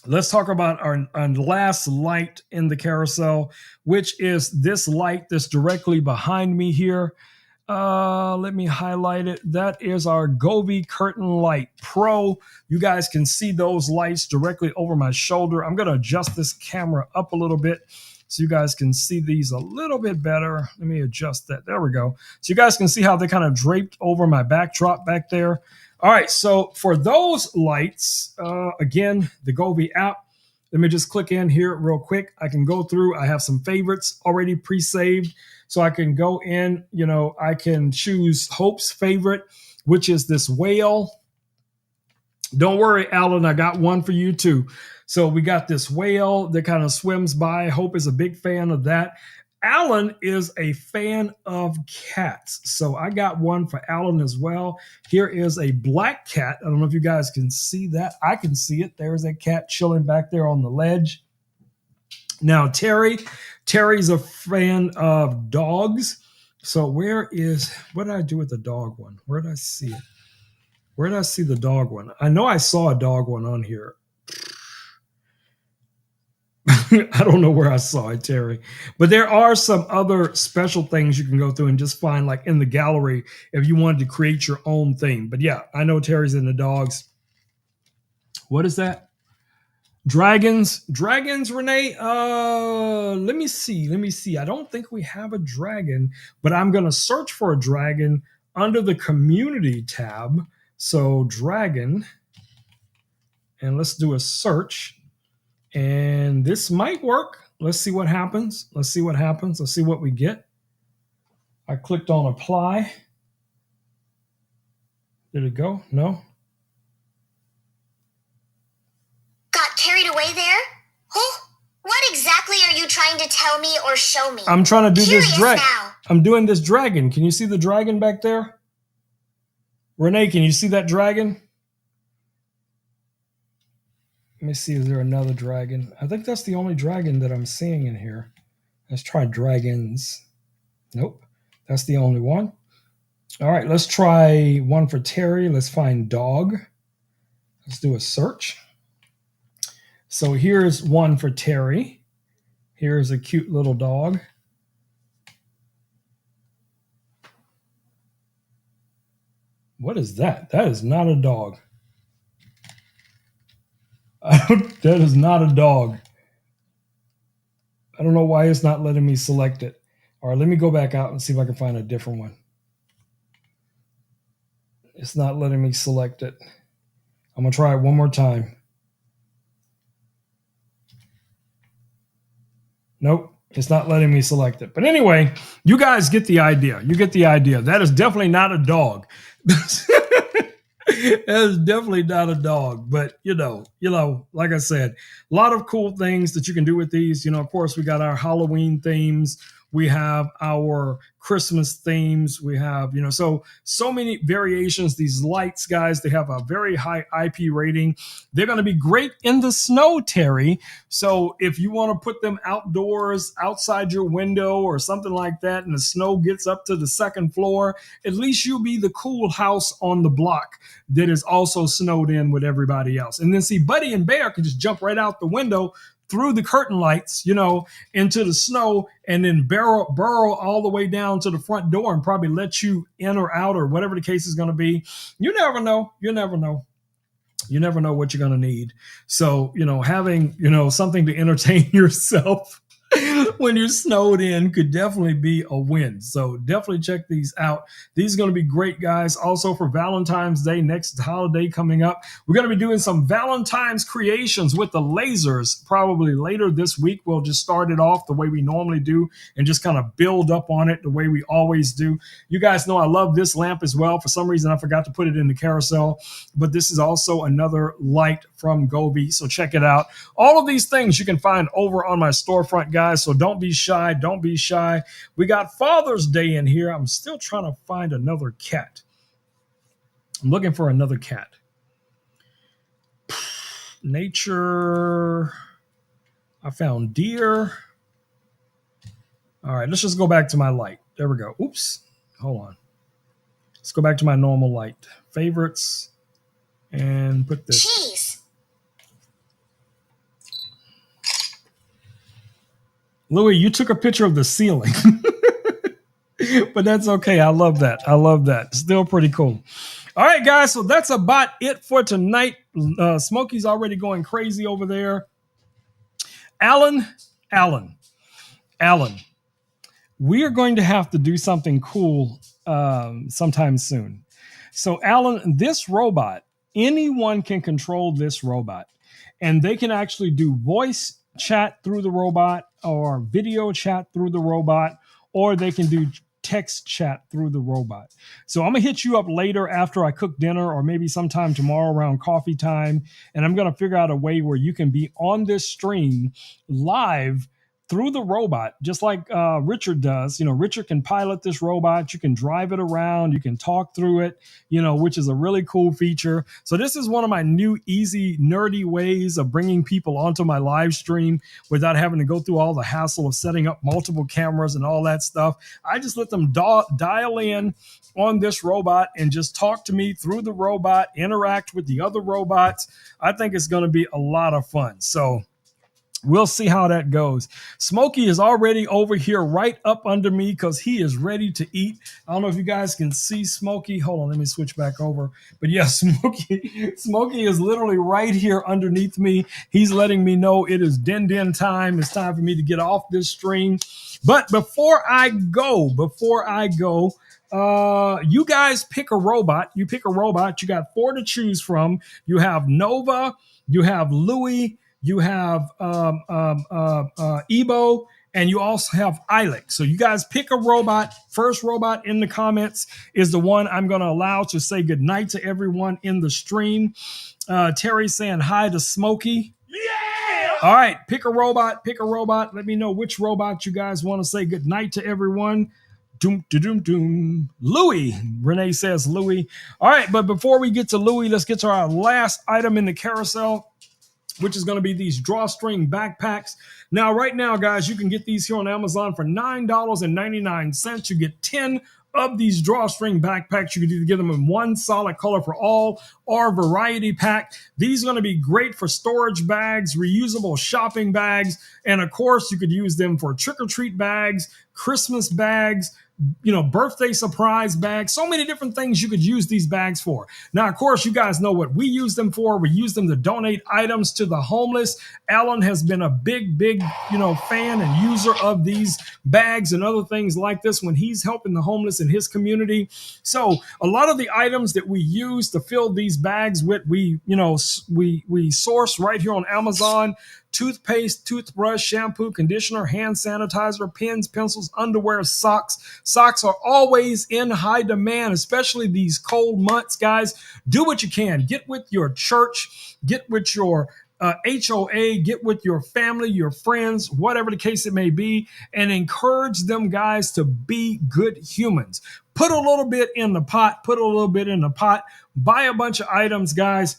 let's talk about our last light in the carousel, which is this light that's directly behind me here. Let me highlight it. That is our Govee Curtain Light Pro. You guys can see those lights directly over my shoulder. I'm going to adjust this camera up a little bit so you guys can see these a little bit better. Let me adjust that. There we go. So you guys can see how they kind of draped over my backdrop back there. All right, so for those lights, again, the Govee app, let me just click in here real quick. I can go through. I have some favorites already pre-saved. So I can go in, I can choose Hope's favorite, which is this whale. Don't worry, Alan, I got one for you too. So we got this whale that kind of swims by. Hope is a big fan of that. Alan is a fan of cats. So I got one for Alan as well. Here is a black cat. I don't know if you guys can see that. I can see it. There's a cat chilling back there on the ledge. Now, Terry's a fan of dogs. So what did I do with the dog one? Where did I see it? Where did I see the dog one? I know I saw a dog one on here. I don't know where I saw it, Terry. But there are some other special things you can go through and just find, like in the gallery, if you wanted to create your own theme. But yeah, I know Terry's into dogs. What is that? Dragons, Renee. Let me see. I don't think we have a dragon, but I'm going to search for a dragon under the community tab. So dragon, and let's do a search. And this might work. Let's see what happens. Let's see what we get. I clicked on apply. Did it go? No. Got carried away there? Huh? What exactly are you trying to tell me or show me? I'm trying to do this dragon. Now. I'm doing this dragon. Can you see the dragon back there? Renee, can you see that dragon? Let me see, is there another dragon? I think that's the only dragon that I'm seeing in here. Let's try dragons. Nope, that's the only one. All right, let's try one for Terry. Let's find dog. Let's do a search. So here's one for Terry. Here's a cute little dog. What is that? That is not a dog. That is not a dog. I don't know why it's not letting me select it. All right, let me go back out and see if I can find a different one. It's not letting me select it. I'm going to try it one more time. Nope, it's not letting me select it. But anyway, you guys get the idea. You get the idea. That is definitely not a dog. That is definitely not a dog, but like I said, a lot of cool things that you can do with these. Of course, we got our Halloween themes. We have our Christmas themes. We have, so many variations. These lights, guys, they have a very high IP rating. They're going to be great in the snow, Terry. So if you want to put them outdoors, outside your window or something like that, and the snow gets up to the second floor, at least you'll be the cool house on the block that is also snowed in with everybody else. And then see, Buddy and Bear can just jump right out the window through the curtain lights, into the snow, and then burrow all the way down to the front door and probably let you in or out or whatever the case is going to be. You never know. You never know what you're going to need. So, having, something to entertain yourself when you're snowed in could definitely be a win. So definitely check these out. These are going to be great, guys. Also for Valentine's Day, next holiday coming up, we're going to be doing some Valentine's creations with the lasers probably later this week. We'll just start it off the way we normally do and just kind of build up on it the way we always do. You guys know I love this lamp as well. For some reason, I forgot to put it in the carousel, but this is also another light from Gobi. So check it out. All of these things you can find over on my storefront, guys. So don't be shy. Don't be shy. We got Father's Day in here. I'm still trying to find another cat. I'm looking for another cat. Nature. I found deer. All right, let's just go back to my light. There we go. Oops. Hold on. Let's go back to my normal light. Favorites. And put this. Jeez. Louis, you took a picture of the ceiling. But that's okay. I love that. I love that. Still pretty cool. All right, guys. So that's about it for tonight. Smokey's already going crazy over there. Alan, we are going to have to do something cool sometime soon. So, Alan, this robot, anyone can control this robot, and they can actually do voice chat through the robot or video chat through the robot, or they can do text chat through the robot. So I'm going to hit you up later after I cook dinner, or maybe sometime tomorrow around coffee time, and I'm going to figure out a way where you can be on this stream live through the robot, just like Richard does. You know, Richard can pilot this robot. You can drive it around. You can talk through it, you know, which is a really cool feature. So this is one of my new, easy, nerdy ways of bringing people onto my live stream without having to go through all the hassle of setting up multiple cameras and all that stuff. I just let them dial in on this robot and just talk to me through the robot, interact with the other robots. I think it's going to be a lot of fun. So we'll see how that goes. Smokey is already over here right up under me because he is ready to eat. I don't know if you guys can see Smokey. Hold on, let me switch back over. But yeah, Smokey is literally right here underneath me. He's letting me know it is din time. It's time for me to get off this stream. But before I go, you guys pick a robot. You pick a robot. You got 4 to choose from. You have Nova, you have Louis, you have Ebo, and you also have Ilek. So you guys pick a robot. First robot in the comments is the one I'm going to allow to say goodnight to everyone in the stream. Terry saying hi to Smokey. Yeah! All right, pick a robot. Let me know which robot you guys want to say goodnight to everyone. Doom, doom, doom. Louis. Renee says Louis. All right, but before we get to Louis, let's get to our last item in the carousel, which is going to be these drawstring backpacks. Now, right now, guys, you can get these here on Amazon for $9.99. You get 10 of these drawstring backpacks. You can either get them in one solid color for all or variety pack. These are going to be great for storage bags, reusable shopping bags, and of course, you could use them for trick-or-treat bags, Christmas bags, you know, birthday surprise bags, so many different things you could use these bags for. Now, of course, you guys know what we use them for. We use them to donate items to the homeless. Alan has been a big, fan and user of these bags and other things like this when he's helping the homeless in his community. So a lot of the items that we use to fill these bags with, we source right here on Amazon. Toothpaste, toothbrush, shampoo, conditioner, hand sanitizer, pens, pencils, underwear, socks. Socks are always in high demand, especially these cold months, guys. Do what you can. Get with your church, get with your HOA, get with your family, your friends, whatever the case it may be, and encourage them, guys, to be good humans. Put a little bit in the pot, buy a bunch of items, guys,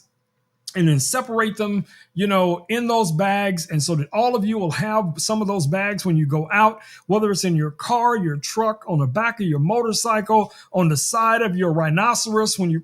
and then separate them, in those bags. And so that all of you will have some of those bags when you go out, whether it's in your car, your truck, on the back of your motorcycle, on the side of your rhinoceros, when you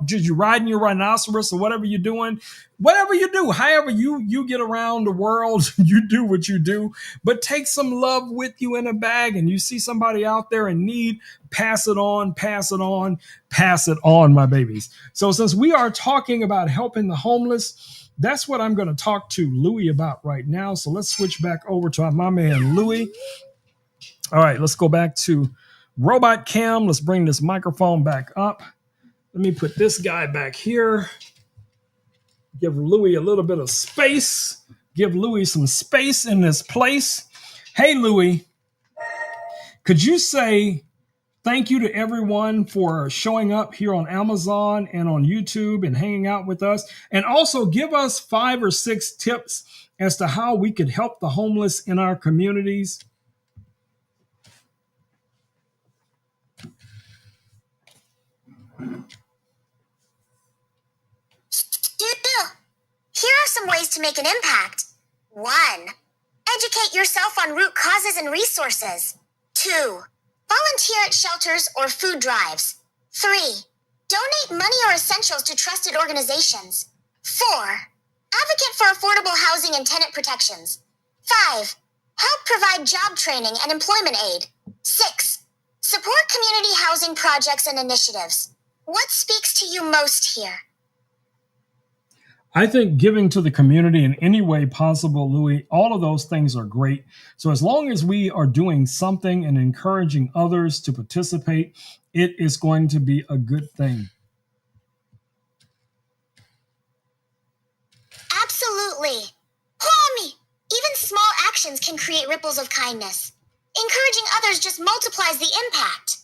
just you riding your rhinoceros or whatever you're doing, whatever you do, however you get around the world, you do what you do, but take some love with you in a bag, and you see somebody out there in need, pass it on, pass it on, pass it on, my babies. So since we are talking about helping the homeless, that's what I'm going to talk to Louie about right now. So let's switch back over to my man Louie. All right, let's go back to Robot Cam. Let's bring this microphone back up. Let me put this guy back here. Give Louie a little bit of space. Give Louie some space in this place. Hey, Louie, could you say thank you to everyone for showing up here on Amazon and on YouTube and hanging out with us? And also give us 5 or 6 tips as to how we could help the homeless in our communities. Here are some ways to make an impact. 1. Educate yourself on root causes and resources. 2. Volunteer at shelters or food drives. 3. Donate money or essentials to trusted organizations. 4. Advocate for affordable housing and tenant protections. 5. Help provide job training and employment aid. 6. Support community housing projects and initiatives. What speaks to you most here? I think giving to the community in any way possible, Louie, all of those things are great. So as long as we are doing something and encouraging others to participate, it is going to be a good thing. Absolutely. Homie, even small actions can create ripples of kindness. Encouraging others just multiplies the impact.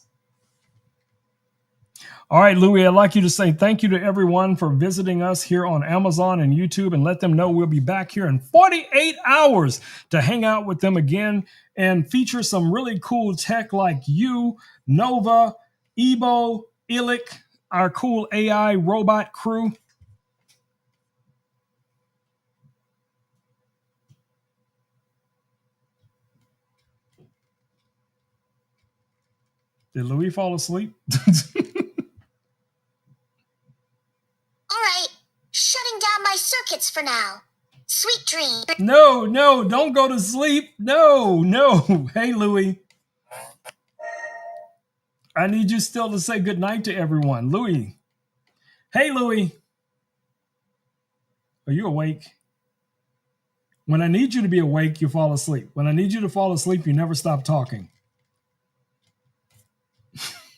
All right, Louie, I'd like you to say thank you to everyone for visiting us here on Amazon and YouTube, and let them know we'll be back here in 48 hours to hang out with them again and feature some really cool tech like you, Nova, Ebo, Illic, our cool AI robot crew. Did Louie fall asleep? All right, shutting down my circuits for now. Sweet dreams. No, don't go to sleep. No. Hey, Louie. I need you still to say goodnight to everyone. Louie. Hey, Louie. Are you awake? When I need you to be awake, you fall asleep. When I need you to fall asleep, you never stop talking.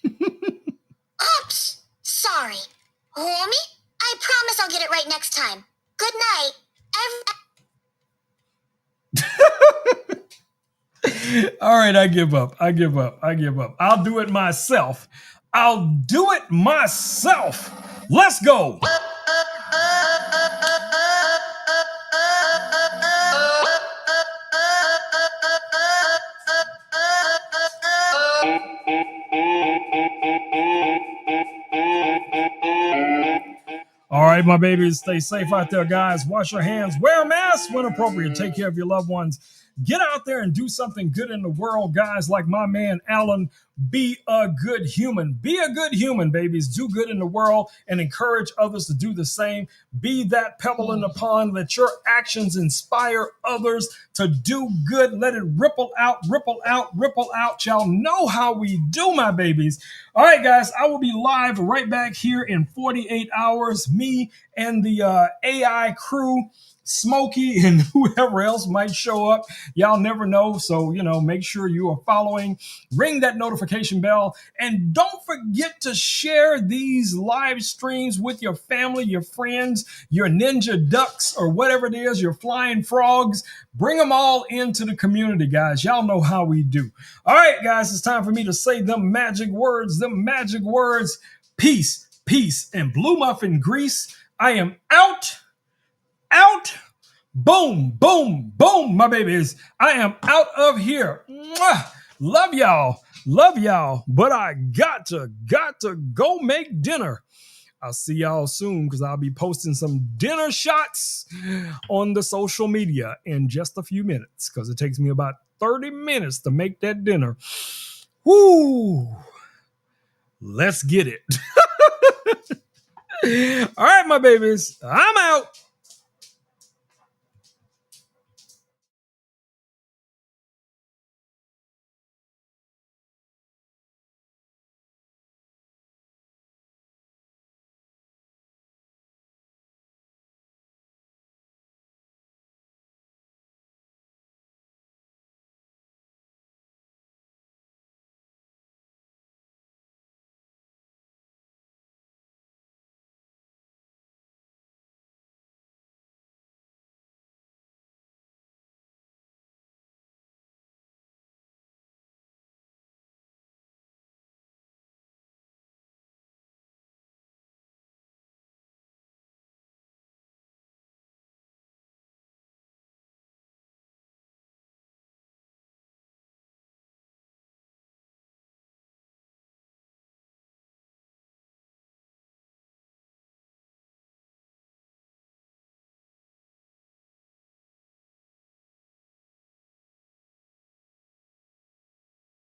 Oops, sorry. Homie, I promise I'll get it right next time. Good night. All right, I give up. I'll do it myself. Let's go. All right, my babies, stay safe out there, guys. Wash your hands, wear a mask when appropriate, take care of your loved ones. Get out there and do something good in the world, guys, like my man Alan. Be a good human. Be a good human, babies. Do good in the world and encourage others to do the same. Be that pebble in the pond. Let your actions inspire others to do good. Let it ripple out, ripple out, ripple out. Y'all know how we do, my babies. All right, guys, I will be live right back here in 48 hours. Me and the AI crew, Smokey, and whoever else might show up. Y'all never know. So, make sure you are following. Ring that notification bell. And don't forget to share these live streams with your family, your friends, your ninja ducks, or whatever it is, your flying frogs. Bring them all into the community, guys. Y'all know how we do. All right, guys, it's time for me to say them magic words. Peace, peace, and blue muffin grease. I am out. Boom, boom, boom, my babies. I am out of here. Mwah. Love y'all, but I got to go make dinner. I'll see y'all soon because I'll be posting some dinner shots on the social media in just a few minutes because it takes me about 30 minutes to make that dinner. Woo! Let's get it. All right, my babies, I'm out.